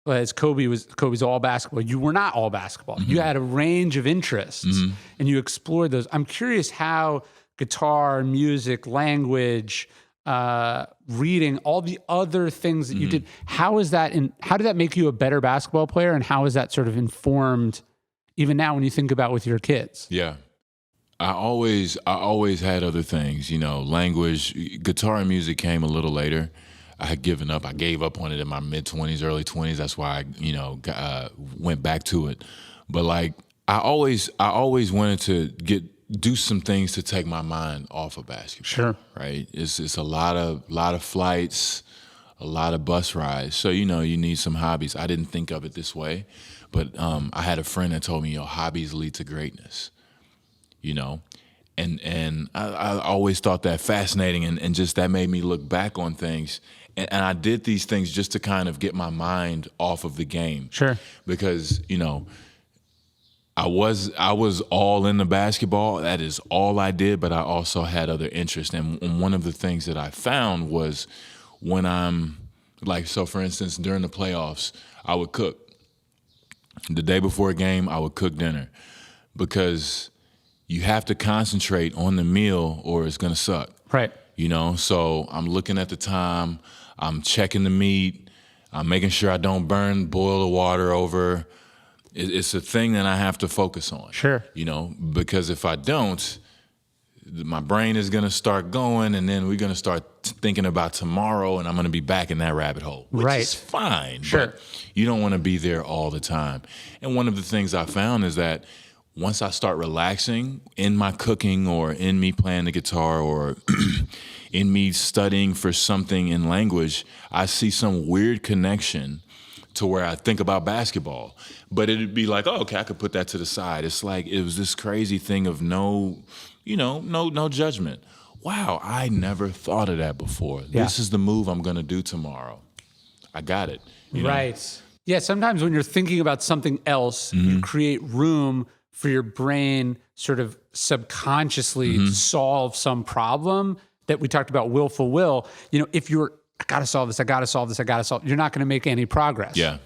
as Kobe's all basketball. You were not all basketball. Mm-hmm. You had a range of interests, and you explored those. I'm curious how guitar, music, language, reading, all the other things that you did. How did that make you a better basketball player, and how is that sort of informed even now when you think about with your kids? Yeah. I always had other things, you know, language, guitar and music came a little later. I had given up. I gave up on it in my mid-20s, early 20s. That's why I, went back to it. But like, I always wanted to do some things to take my mind off of basketball. Sure. Right. It's a lot of flights, a lot of bus rides. So, you know, you need some hobbies. I didn't think of it this way, but I had a friend that told me, hobbies lead to greatness. You know, and I always thought that fascinating, and just that made me look back on things. And I did these things just to kind of get my mind off of the game. Sure. Because, you know, I was all in the basketball. That is all I did, but I also had other interests. And one of the things that I found was when I'm like, so for instance, during the playoffs, I would cook. The day before a game, I would cook dinner, because you have to concentrate on the meal or it's going to suck. Right. You know, so I'm looking at the time, I'm checking the meat, I'm making sure I don't boil the water over. It's a thing that I have to focus on. Sure. You know, because if I don't, my brain is going to start going, and then we're going to start thinking about tomorrow, and I'm going to be back in that rabbit hole, which is fine. Sure. But you don't want to be there all the time. And one of the things I found is that once I start relaxing in my cooking, or in me playing the guitar, or in me studying for something in language, I see some weird connection to where I think about basketball. But it'd be like, oh, okay, I could put that to the side. It's like it was this crazy thing of no judgment. Wow, I never thought of that before. Yeah. This is the move I'm going to do tomorrow. I got it. You know? Right. Yeah, sometimes when you're thinking about something else, you create room for your brain sort of subconsciously to solve some problem that we talked about, willful will. If you're, I got to solve this, you're not going to make any progress. Yeah.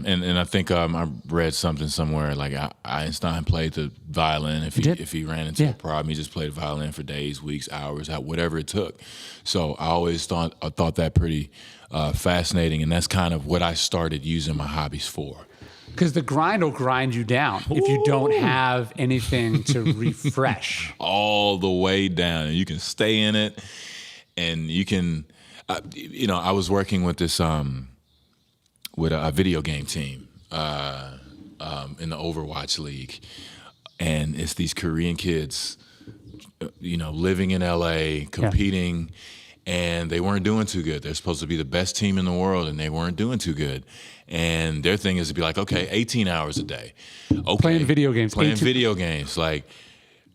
And I think I read something somewhere like Einstein played the violin. If he ran into a problem, he just played the violin for days, weeks, hours, whatever it took. So I always thought that pretty fascinating, and that's kind of what I started using my hobbies for. Because the grind will grind you down if you don't have anything to refresh. All the way down, and you can stay in it, and you can, I was working with this, with a video game team in the Overwatch League, and it's these Korean kids, living in LA, competing, and they weren't doing too good. They're supposed to be the best team in the world, and they weren't doing too good. And their thing is to be like, okay, 18 hours a day. Okay, playing video games. Like,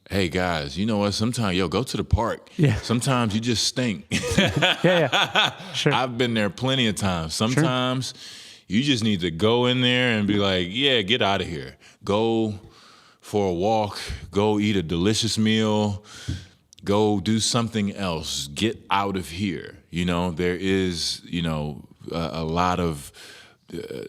hey, guys, you know what? Sometimes, go to the park. Yeah. Sometimes you just stink. Sure. I've been there plenty of times. Sometimes you just need to go in there and be like, yeah, get out of here. Go for a walk. Go eat a delicious meal. Go do something else. Get out of here. There is, a lot of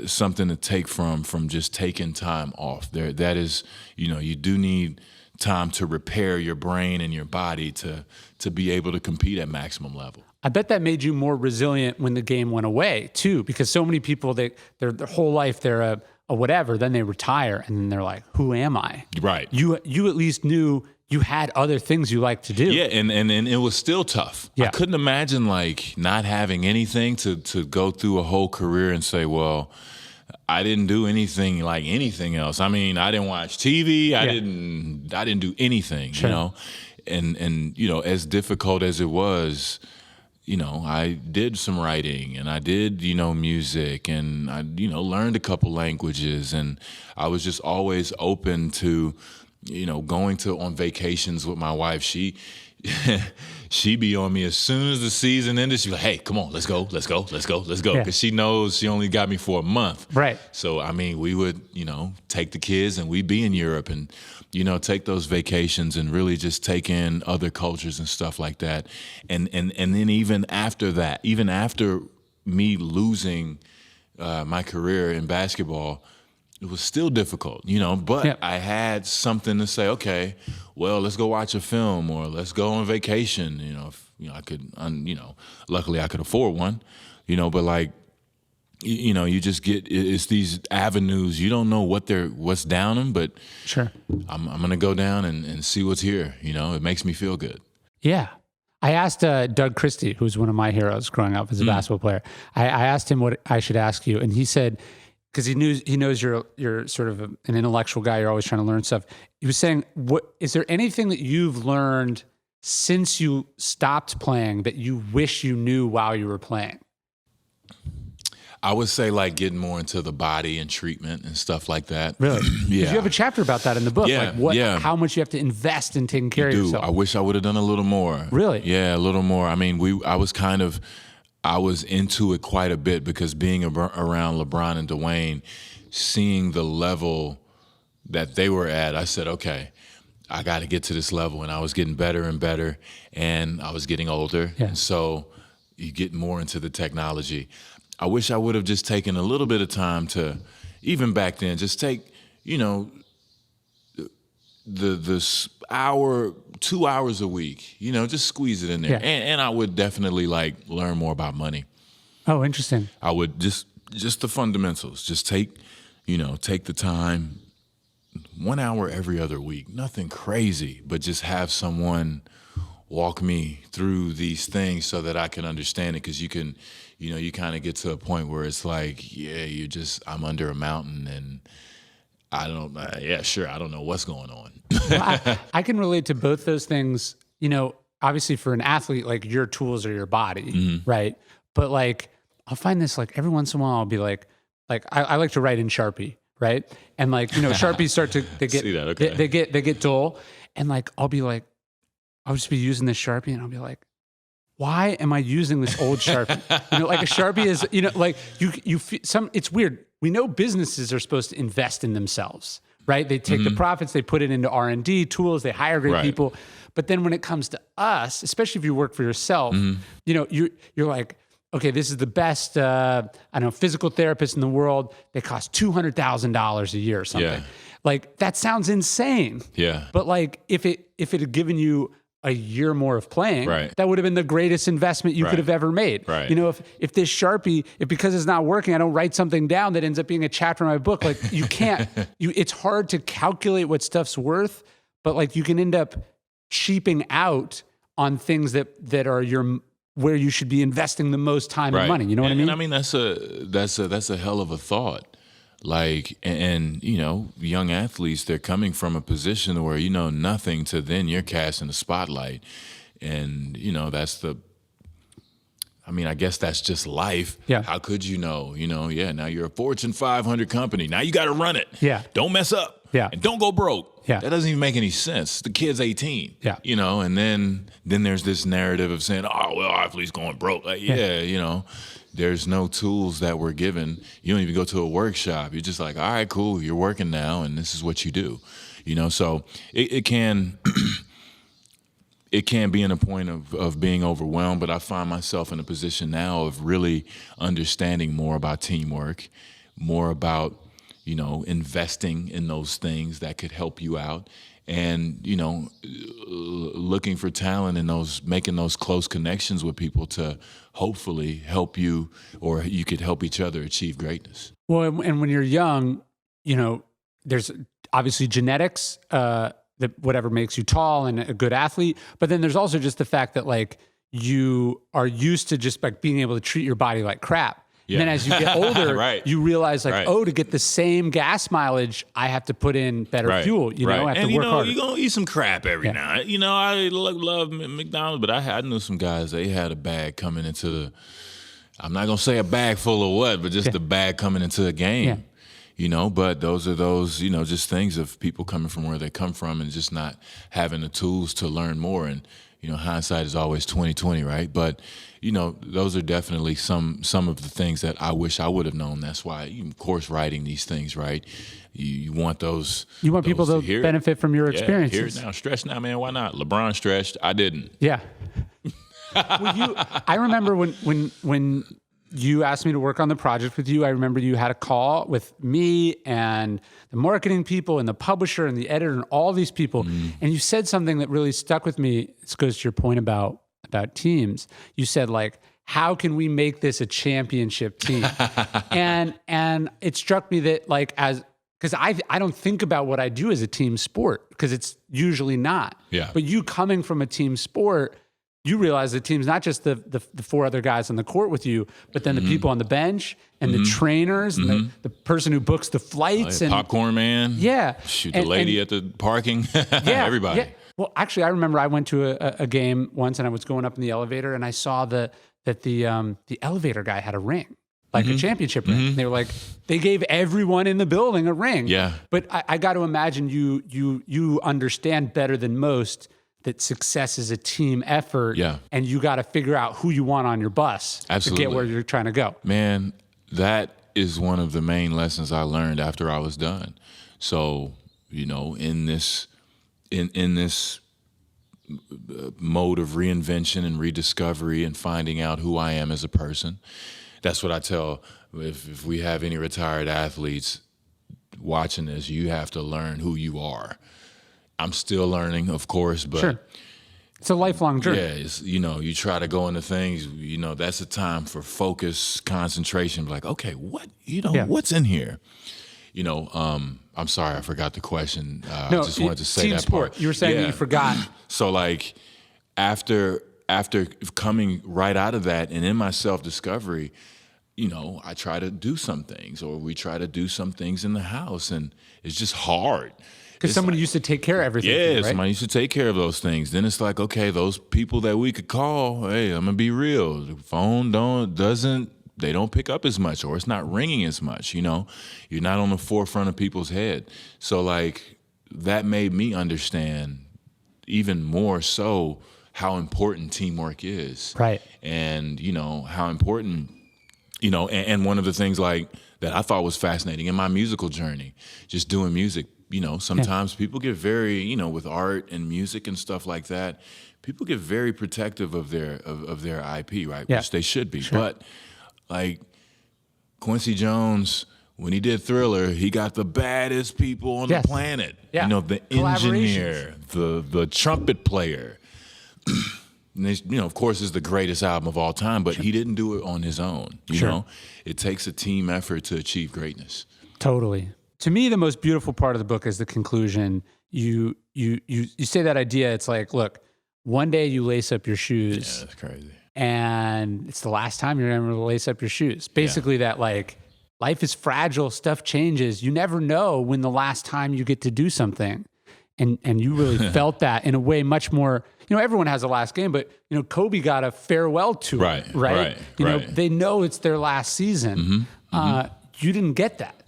something to take from just taking time off. That is, you do need time to repair your brain and your body to be able to compete at maximum level. I bet that made you more resilient when the game went away too, because so many people, their whole life they're a whatever, then they retire and then they're like, who am I? Right. You at least knew you had other things you like to do. Yeah, and it was still tough. Yeah. I couldn't imagine like not having anything to go through a whole career and say, well, I didn't do anything like anything else. I mean, I didn't watch TV. I didn't do anything, and as difficult as it was, I did some writing and I did, music, and I, learned a couple languages, and I was just always open to, going on vacations with my wife. She be on me as soon as the season ended. She'd be like, hey, come on, let's go. Because she knows she only got me for a month. Right. So, I mean, we would, take the kids and we'd be in Europe and, take those vacations and really just take in other cultures and stuff like that. And then even after that, even after me losing my career in basketball, it was still difficult, but I had something to say, okay, well, let's go watch a film or let's go on vacation. I could, luckily I could afford one, but like, you just get, it's these avenues. You don't know what's down them, but sure, I'm going to go down and see what's here. It makes me feel good. Yeah. I asked Doug Christie, who's one of my heroes growing up as a basketball player. I asked him what I should ask you. And he said, because he knows you're sort of an intellectual guy. You're always trying to learn stuff. He was saying, "What is there anything that you've learned since you stopped playing that you wish you knew while you were playing?" I would say like getting more into the body and treatment and stuff like that. Really? Yeah. You have a chapter about that in the book. Yeah, like how much you have to invest in taking care of yourself. I wish I would have done a little more. Really? Yeah, a little more. I mean, I was into it quite a bit because being around LeBron and Dwayne, seeing the level that they were at, I said, okay, I got to get to this level. And I was getting better and better, and I was getting older. Yeah. And so you get more into the technology. I wish I would have just taken a little bit of time to, even back then, just take, the hour, 2 hours a week, just squeeze it in there. Yeah. And I would definitely like learn more about money. Oh, interesting. I would just the fundamentals, just take the time, 1 hour every other week, nothing crazy, but just have someone walk me through these things so that I can understand it. Cause you can, you kind of get to a point where it's like, yeah, I'm under a mountain and I don't know what's going on. Well, I can relate to both those things. Obviously for an athlete, like your tools are your body, right? But like, I'll find this like every once in a while, I'll be like I like to write in Sharpie, right? And like, Sharpies they get dull, and like I'll just be using this Sharpie, and I'll be like, why am I using this old Sharpie? Like a Sharpie is, like it's weird. We know businesses are supposed to invest in themselves, right? They take the profits, they put it into R&D tools, they hire great people. But then when it comes to us, especially if you work for yourself, you're like, okay, this is the best, physical therapist in the world. They cost $200,000 a year or something. Yeah. Like that sounds insane. Yeah. But like if it had given you a year more of playing, that would have been the greatest investment you could have ever made. Right. If this Sharpie, if because it's not working, I don't write something down that ends up being a chapter in my book, like you can't, it's hard to calculate what stuff's worth, but like you can end up cheaping out on things that are where you should be investing the most time and money. You know what I mean? And I mean, that's a hell of a thought. Like, and young athletes, they're coming from a position where you know nothing to then you're casting the spotlight. And, I guess that's just life. Yeah. How could you know? Now you're a Fortune 500 company. Now you got to run it. Yeah. Don't mess up. Yeah. And don't go broke. Yeah. That doesn't even make any sense. The kid's 18. Yeah. And then there's this narrative of saying, oh, well, athlete's going broke. Like, there's no tools that we're given. You don't even go to a workshop. You're just like, all right, cool. You're working now, and this is what you do. So it can it can be in a point of being overwhelmed, but I find myself in a position now of really understanding more about teamwork, more about investing in those things that could help you out, and looking for talent in those, making those close connections with people to hopefully help you, or you could help each other achieve greatness. Well, and when you're young, there's obviously genetics, that whatever makes you tall and a good athlete, but then there's also just the fact that like you are used to just like being able to treat your body like crap. Yeah. And then as you get older, you realize like, to get the same gas mileage, I have to put in better fuel, I have to work harder. You're going to eat some crap every now. I love McDonald, but I knew some guys, they had a bag coming into I'm not going to say a bag full of what, but just a bag coming into a game. But those are just things of people coming from where they come from and just not having the tools to learn more. And, hindsight is always 20/20, right? But, those are definitely some of the things that I wish I would have known. That's why, of course, writing these things, right? You want those. You want people to benefit from your experiences. Hear it now. Stretch now, man. Why not? LeBron stretched. I didn't. Yeah. I remember when you asked me to work on the project with you, I remember you had a call with me and the marketing people and the publisher and the editor and all these people. And you said something that really stuck with me. This goes to your point about teams. You said like, how can we make this a championship team? and it struck me that like, because I don't think about what I do as a team sport because it's usually not. Yeah. But you coming from a team sport, you realize the team's not just the four other guys on the court with you, but then the people on the bench and the trainers and the person who books the flights and popcorn man. Yeah. Shoot the lady at the parking. Everybody. Yeah. Well, actually, I remember I went to a game once and I was going up in the elevator and I saw that the elevator guy had a ring, like a championship ring. And they were like, they gave everyone in the building a ring. Yeah. But I got to imagine you understand better than most that success is a team effort. Yeah. And you got to figure out who you want on your bus to get where you're trying to go. Man, that is one of the main lessons I learned after I was done. So, in this mode of reinvention and rediscovery and finding out who I am as a person, that's what I tell, if we have any retired athletes watching this, you have to learn who you are. I'm still learning, of course, but sure. It's a lifelong journey. Yeah, it's, you try to go into things, that's a time for focus, concentration, like, okay, what, what's in here? I'm sorry, I forgot the question. I just wanted to say team that sport. part. You were saying that you forgot. So like after coming right out of that and in my self-discovery, I try to do some things, or we try to do some things in the house, and it's just hard. Because someone used to take care of everything. Yeah, right? Somebody used to take care of those things. Then it's like, okay, those people that we could call, hey, I'm gonna be real. The phone they don't pick up as much, or it's not ringing as much. You're not on the forefront of people's head. So like that made me understand even more so how important teamwork is. Right. And, how important, and one of the things like that I thought was fascinating in my musical journey, just doing music, sometimes people get very, with art and music and stuff like that, people get very protective of their IP, right? Yeah. Which they should be. Sure. But like Quincy Jones, when he did Thriller, he got the baddest people on the planet. Yeah. The engineer, the trumpet player. And they, of course, is the greatest album of all time, but he didn't do it on his own. You know, it takes a team effort to achieve greatness. Totally. To me, the most beautiful part of the book is the conclusion. You say that idea. It's like, look, one day you lace up your shoes. Yeah, that's crazy. And it's the last time you're ever going to lace up your shoes. Basically, that like life is fragile, stuff changes. You never know when the last time you get to do something. And you really felt that in a way much more, everyone has a last game, but, Kobe got a farewell tour, right? They know it's their last season. You didn't get that.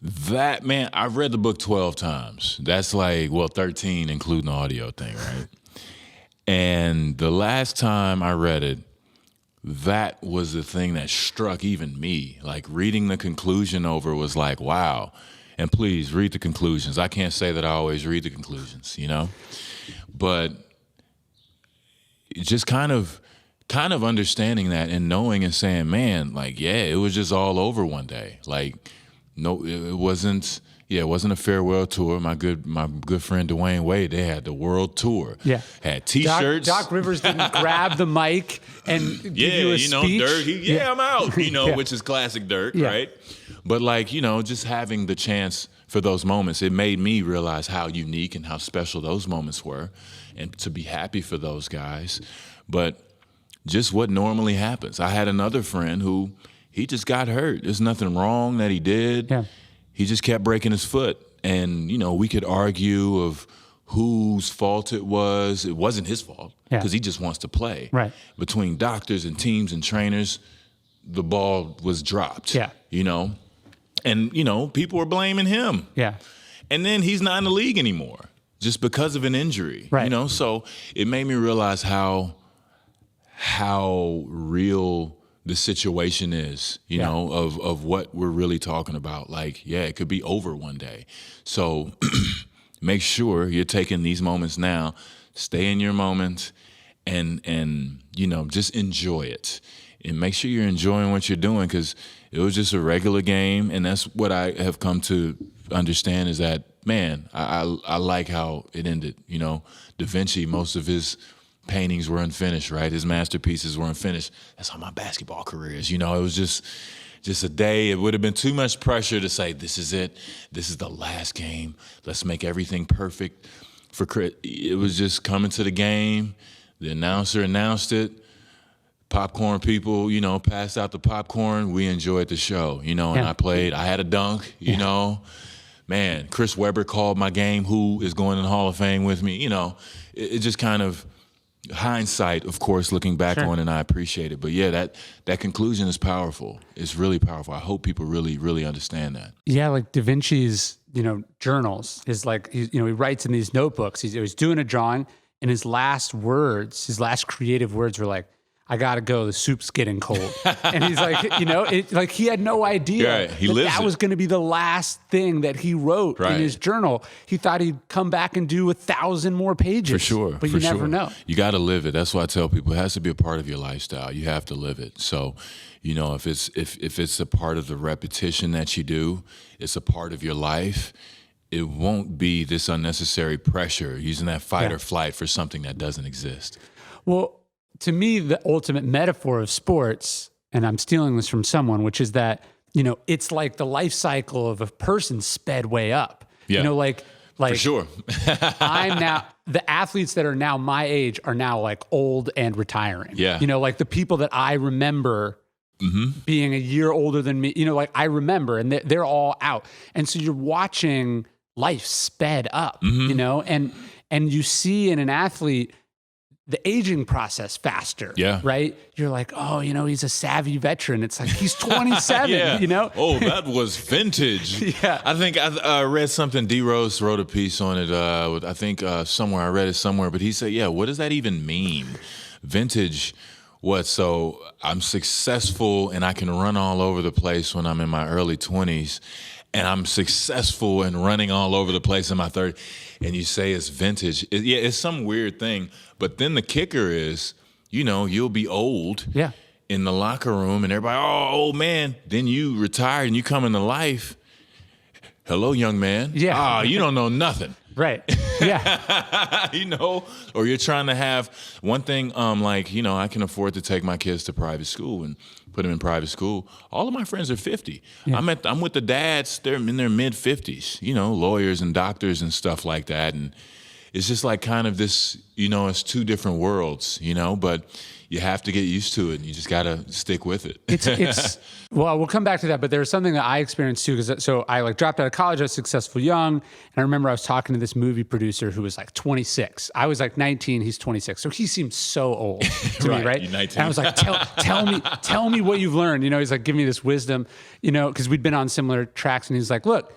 That, man, I've read the book 12 times. That's like, 13, including the audio thing, right? And the last time I read it, that was the thing that struck even me. Like reading the conclusion over was like, wow. And please read the conclusions. I can't say that I always read the conclusions, but just kind of understanding that and knowing and saying, man, like, it was just all over one day. Like, no, it wasn't. Yeah, it wasn't a farewell tour. My good friend Dwayne Wade, they had the world tour. Yeah, had T-shirts. Doc Rivers didn't grab the mic and give you a speech. Dirk. I'm out. Which is classic Dirk, right? But like, just having the chance for those moments, it made me realize how unique and how special those moments were, and to be happy for those guys. But just what normally happens. I had another friend who he just got hurt. There's nothing wrong that he did. Yeah. He just kept breaking his foot. And, we could argue of whose fault it was. It wasn't his fault because he just wants to play. Right. Between doctors and teams and trainers, the ball was dropped. Yeah. And, people were blaming him. Yeah. And then he's not in the league anymore just because of an injury. Right. So it made me realize how real the situation is, of what we're really talking about. Like, it could be over one day. So make sure you're taking these moments now, stay in your moment and just enjoy it. And make sure you're enjoying what you're doing, because it was just a regular game. And that's what I have come to understand is that, man, I like how it ended. Da Vinci, most of his paintings were unfinished, right? His masterpieces were unfinished. That's how my basketball career is. It was just a day. It would have been too much pressure to say, this is it. This is the last game. Let's make everything perfect for Chris. It was just coming to the game. The announcer announced it. Popcorn people, passed out the popcorn. We enjoyed the show, and I played. I had a dunk, Man, Chris Webber called my game. Who is going in the Hall of Fame with me? It just kind of, hindsight, of course, looking back on, and I appreciate it. But that conclusion is powerful. It's really powerful. I hope people really, really understand that. Yeah, like Da Vinci's, journals is like, he writes in these notebooks. He's doing a drawing, and his last creative words were like, I gotta go, the soup's getting cold. And he's like, he had no idea that was gonna be the last thing that he wrote in his journal. He thought he'd come back and do 1,000 more pages. For sure. But you never know. You gotta live it. That's why I tell people it has to be a part of your lifestyle. You have to live it. So, if it's a part of the repetition that you do, it's a part of your life, it won't be this unnecessary pressure, using that fight or flight for something that doesn't exist. Well, to me, the ultimate metaphor of sports, and I'm stealing this from someone, which is that, it's like the life cycle of a person sped way up. Yeah. Like for sure. the athletes that are now my age are now like old and retiring. Yeah. Like the people that I remember being a year older than me, like I remember, and they're all out. And so you're watching life sped up, and you see in an athlete the aging process faster. Yeah. Right. You're like, oh, he's a savvy veteran. It's like, he's 27, yeah. Oh, that was vintage. Yeah. I think I read something. D Rose wrote a piece on it. I think somewhere, I read it somewhere, but he said, yeah, what does that even mean? Vintage. What? So I'm successful and I can run all over the place when I'm in my early 20s, and I'm successful and running all over the place in my 30s, and you say it's vintage. It's some weird thing. But then the kicker is, you'll be old in the locker room and everybody, oh, old man. Then you retire and you come into life. Hello, young man. Yeah. You don't know nothing. Right. Yeah. Or you're trying to have one thing, I can afford to take my kids to private school and put them in private school. All of my friends are 50. Yeah. I'm with the dads. They're in their mid 50s, lawyers and doctors and stuff like that. And it's just like kind of this, it's two different worlds, but you have to get used to it. And you just got to stick with it. It's well, we'll come back to that, but there's something that I experienced too. So I dropped out of college, I was successful young. And I remember I was talking to this movie producer who was like 26. I was like 19, he's 26. So he seemed so old to me, right? You're 19. And I was like, tell me what you've learned. He's like, give me this wisdom, because we'd been on similar tracks. And he's like, look,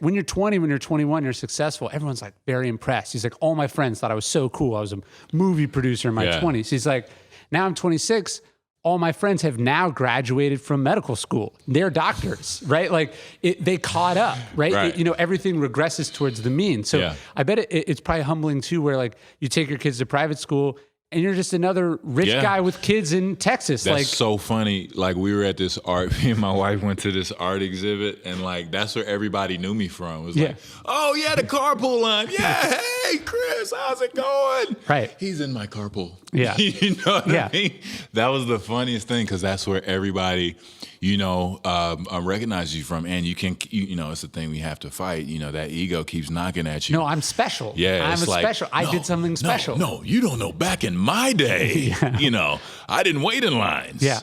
when you're 20, when you're 21, you're successful. Everyone's like very impressed. He's like, all my friends thought I was so cool. I was a movie producer in my 20s. He's like, now I'm 26. All my friends have now graduated from medical school. They're doctors, right? Like they caught up, right? Everything regresses towards the mean. So I bet it's probably humbling too, where like you take your kids to private school and you're just another rich guy with kids in Texas. That's so funny. Like we were at this me and my wife went to this art exhibit, and like that's where everybody knew me from. It was like, oh yeah, the carpool line. Yeah, hey Chris, how's it going? Right. He's in my carpool. Yeah. You know what I mean? That was the funniest thing, because that's where everybody, recognizes you from. And you can, it's the thing we have to fight. That ego keeps knocking at you. No, I'm special. Yeah, I'm special. I did something special. No, you don't know. Back in my day, I didn't wait in lines. Yeah.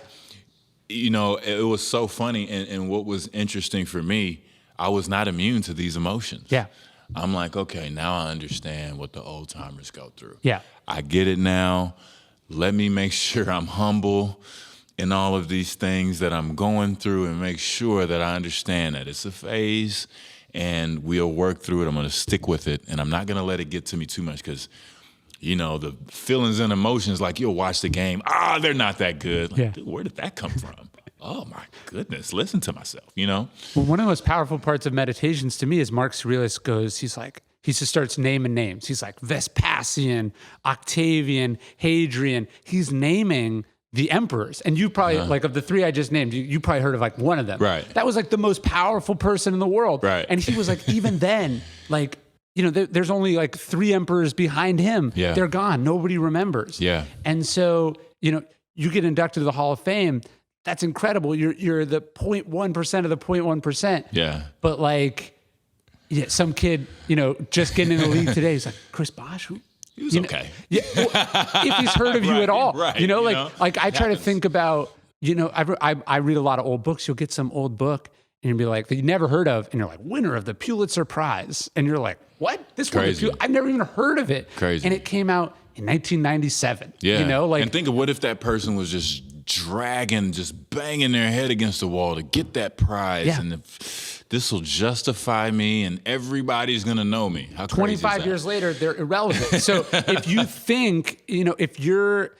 It was so funny. And what was interesting for me, I was not immune to these emotions. Yeah. I'm like, okay, now I understand what the old timers go through. Yeah. I get it now. Let me make sure I'm humble in all of these things that I'm going through, and make sure that I understand that it's a phase and we'll work through it. I'm going to stick with it, and I'm not going to let it get to me too much, because the feelings and emotions, like you'll watch the game, they're not that good. Like, dude, where did that come from? Oh my goodness, listen to myself, Well, one of the most powerful parts of meditations to me is Mark Aurelius he just starts naming names. He's like Vespasian, Octavian, Hadrian. He's naming the emperors. And you probably, like of the three I just named, you probably heard of like one of them. Right. That was like the most powerful person in the world. Right. And he was like, even then, like, there's only like 3 emperors behind him. Yeah. They're gone. Nobody remembers. Yeah. And so, you get inducted to the Hall of Fame. That's incredible. You're the 0.1% of the 0.1%. Yeah. But like, some kid, just getting in the league today, he's like, Chris Bosh, who? He was okay. Yeah, if he's heard of you at all. Right. Like I try to think about, I read a lot of old books. You'll get some old book and you'll be like, that you never heard of, and you're like, winner of the Pulitzer Prize. And you're like, what? This one, I've never even heard of it. Crazy. And it came out in 1997. Yeah. And think of what if that person was just just banging their head against the wall to get that prize. Yeah. And this will justify me and everybody's going to know me. How crazy is that? 25 years later, they're irrelevant. So if you think, if your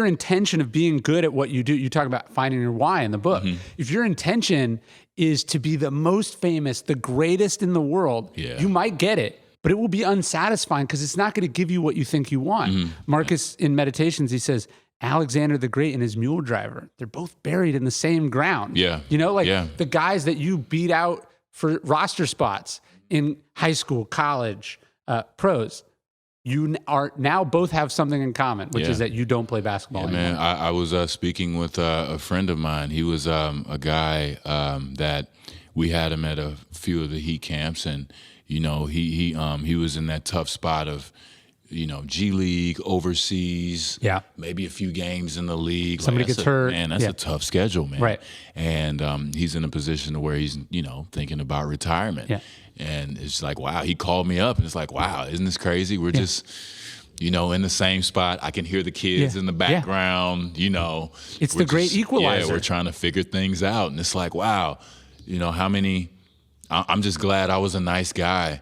intention of being good at what you do, you talk about finding your why in the book. Mm-hmm. If your intention is to be the most famous, the greatest in the world, you might get it, but it will be unsatisfying because it's not going to give you what you think you want. Mm-hmm. Marcus in Meditations, he says, Alexander the Great and his mule driver, they're both buried in the same ground. Yeah. The guys that you beat out for roster spots in high school, college, pros, you are now both have something in common, which is that you don't play basketball anymore. Man, I was speaking with a friend of mine. He was a guy that we had him at a few of the Heat camps, and he was in that tough spot of G League, overseas, maybe a few games in the league. Somebody gets hurt. Man, that's a tough schedule, man. Right. And he's in a position where he's, thinking about retirement. Yeah. And it's like, wow, he called me up and it's like, wow, isn't this crazy? We're just, in the same spot. I can hear the kids in the background, It's the great equalizer. Yeah, we're trying to figure things out. And it's like, wow, how many, I'm just glad I was a nice guy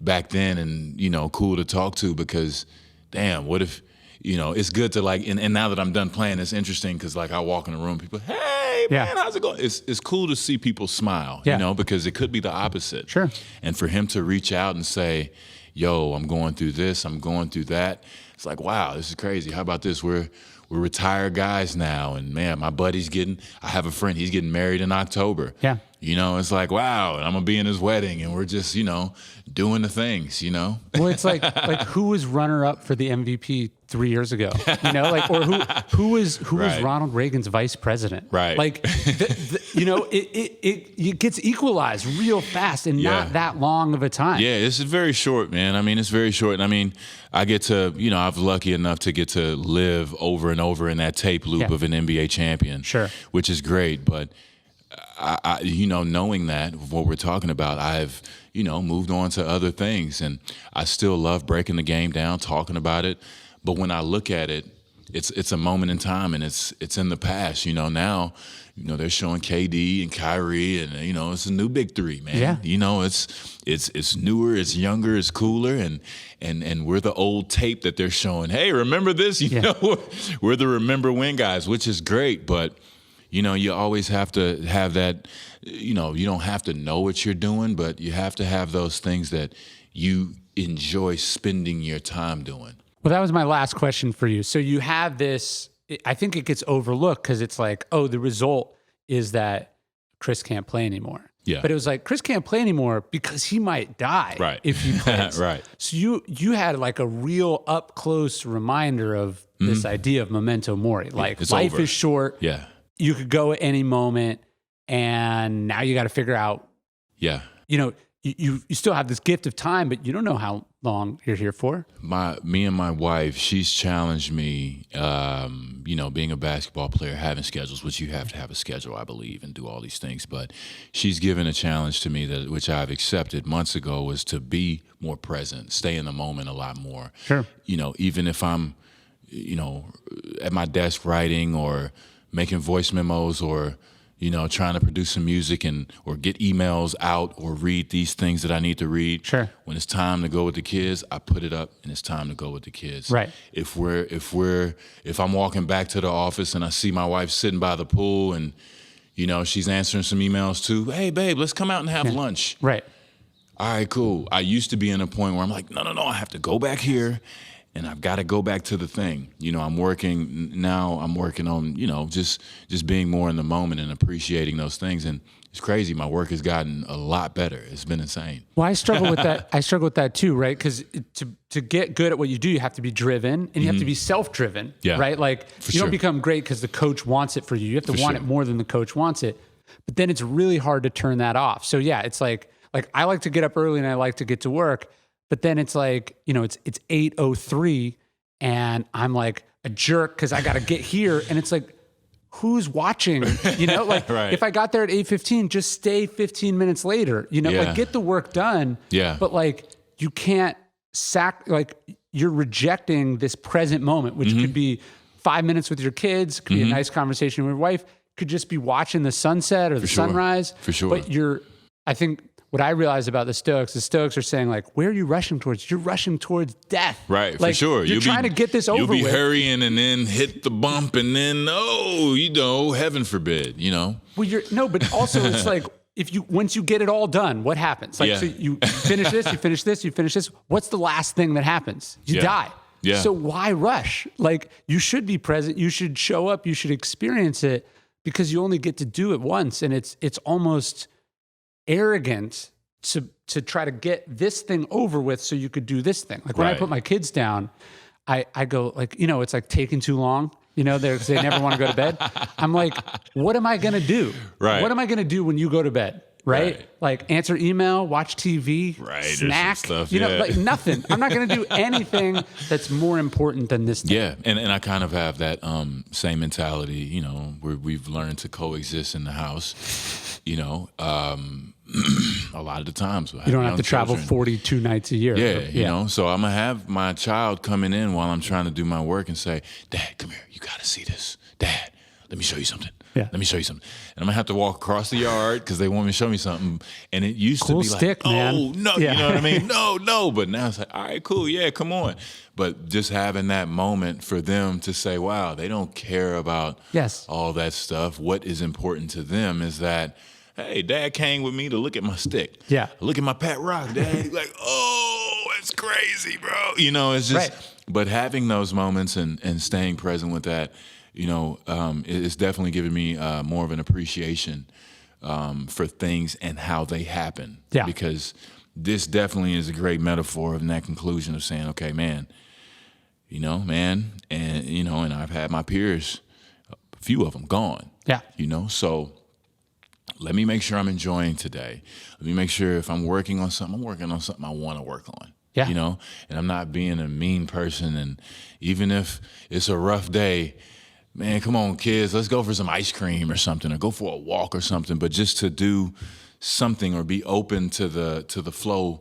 back then and, cool to talk to, because damn, what if, it's good to like, and now that I'm done playing, it's interesting because like I walk in the room, people, hey man, how's it going? It's cool to see people smile, because it could be the opposite. Sure. And for him to reach out and say, yo, I'm going through this, I'm going through that. It's like, wow, this is crazy. How about this? We're retired guys now. And man, my buddy's I have a friend, he's getting married in October. Yeah. It's like, wow, and I'm gonna be in his wedding and we're just, doing the things, Well, it's like who was runner up for the MVP 3 years ago? Or who was Ronald Reagan's vice president? Right. Like, it gets equalized real fast in not that long of a time. Yeah, it's very short, man. I mean, it's very short. And I mean, I get to, I'm lucky enough to get to live over and over in that tape loop of an NBA champion. Sure. Which is great. But I knowing that, what we're talking about, I've, moved on to other things, and I still love breaking the game down, talking about it. But when I look at it, it's a moment in time, and it's in the past. Now, they're showing KD and Kyrie, and it's a new big three, man. Yeah. It's newer, it's younger, it's cooler, and we're the old tape that they're showing. Hey, remember this? We're the remember when guys, which is great, but. You always have to have that, you don't have to know what you're doing, but you have to have those things that you enjoy spending your time doing. Well, that was my last question for you. So you have this, I think it gets overlooked because it's like, oh, the result is that Chris can't play anymore. Yeah. But it was like, Chris can't play anymore because he might die if he plays. Right. So you had like a real up close reminder of this idea of memento mori. Like life is short. Yeah. You could go at any moment, and now you got to figure out. Yeah. You still have this gift of time, but you don't know how long you're here for. Me and my wife, she's challenged me. Being a basketball player, having schedules, which you have to have a schedule, I believe, and do all these things. But she's given a challenge to me which I've accepted months ago, was to be more present, stay in the moment a lot more. Sure. Even if I'm, at my desk writing or making voice memos or, trying to produce some music or get emails out or read these things that I need to read. Sure. When it's time to go with the kids, I put it up and it's time to go with the kids. Right. If I'm walking back to the office and I see my wife sitting by the pool and, she's answering some emails too. Hey, babe, let's come out and have lunch. Right. All right, cool. I used to be in a point where I'm like, no, I have to go back here. And I've got to go back to the thing. I'm working on, just being more in the moment and appreciating those things. And it's crazy. My work has gotten a lot better. It's been insane. Well, I struggle with that. I struggle with that too, right? Because to get good at what you do, you have to be driven and you have to be self-driven, right? Like you don't become great because the coach wants it for you. You have to want it more than the coach wants it. But then it's really hard to turn that off. So yeah, it's like I like to get up early and I like to get to work. But then it's like, it's 8:03 and I'm like a jerk because I got to get here. And it's like, who's watching? Right. If I got there at 8:15, just stay 15 minutes later, like get the work done. Yeah. But like, you can't you're rejecting this present moment, which could be 5 minutes with your kids, could be a nice conversation with your wife, could just be watching the sunset or the sunrise. For sure. But I think, what I realize about the Stoics are saying like, where are you rushing towards? You're rushing towards death. Right, like, for sure. You're trying to get this over with. You'll be hurrying and then hit the bump and then, heaven forbid, Well, but also it's like, once you get it all done, what happens? Like, so you finish this, you finish this, you finish this. What's the last thing that happens? You die. Yeah. So why rush? Like, you should be present. You should show up. You should experience it because you only get to do it once. And it's almost arrogant to try to get this thing over with so you could do this thing. Like when I put my kids down, I go like, it's like taking too long, they never want to go to bed. I'm like, what am I going to do? Right. What am I going to do when you go to bed? Right? Like answer email, watch TV, snack, stuff, like nothing. I'm not going to do anything that's more important than this thing. Yeah. And I kind of have that same mentality, where we've learned to coexist in the house, A lot of the times. You don't have to travel 42 nights a year. Yeah, you know, so I'm going to have my child coming in while I'm trying to do my work and say, Dad, come here. You got to see this. Dad, let me show you something. Yeah. Let me show you something. And I'm going to have to walk across the yard because they want me to show me something. And it used to be stick, like, man. oh, no, Yeah. you know what I mean? No. But now it's like, all right, cool. Yeah, come on. But just having that moment for them to say, wow, they don't care about all that stuff. What is important to them is that, hey, Dad came with me to look at my stick. Yeah. Look at my pet rock, Dad. Like, oh, it's crazy, bro. You know, it's just, but having those moments and staying present with that, you know, it's definitely given me more of an appreciation for things and how they happen. Yeah. Because this definitely is a great metaphor of that conclusion of saying, okay, man, you know, man, and, you know, and I've had my peers, a few of them gone. Yeah. You know, so let me make sure I'm enjoying today. Let me make sure if I'm working on something, I'm working on something I want to work on. Yeah. You know, and I'm not being a mean person. And even if it's a rough day, man, come on, kids, let's go for some ice cream or something, or go for a walk or something. But just to do something or be open to the flow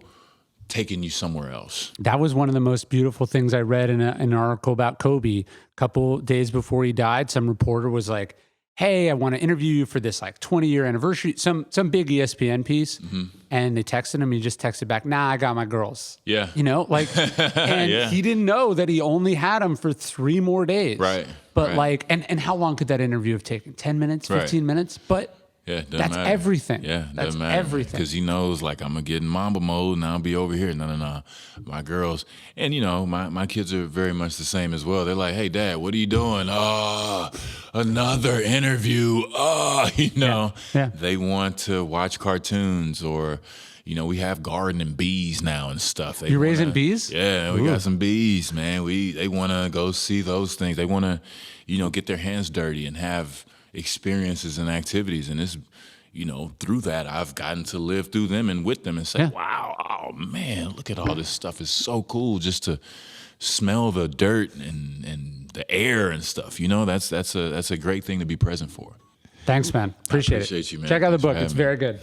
taking you somewhere else. That was one of the most beautiful things I read in an article about Kobe. A couple days before he died, some reporter was like, hey, I want to interview you for this like 20-year anniversary, some big ESPN piece. Mm-hmm. And they texted him, he just texted back, nah, I got my girls. Yeah. You know, like, and he didn't know that he only had them for 3 more days. Right. But like, and how long could that interview have taken? 10 minutes, 15 minutes? But that's matter. everything. Yeah, that's matter. everything. Because he knows, like, I'm going to get in Mamba mode and I'll be over here. No. My girls, and, you know, my kids are very much the same as well. They're like, hey, Dad, what are you doing? Another interview. You know, they want to watch cartoons or, you know, we have garden and bees now and stuff. You raising bees? Yeah, we got some bees, man. They want to go see those things. They want to, you know, get their hands dirty and have experiences and activities. And it's, you know, through that, I've gotten to live through them and with them and say, wow, oh man, look at all this stuff. It's so cool just to smell the dirt and the air and stuff. You know, that's a great thing to be present for. Thanks, man. Appreciate it, man. Check out the Thanks book. It's very good.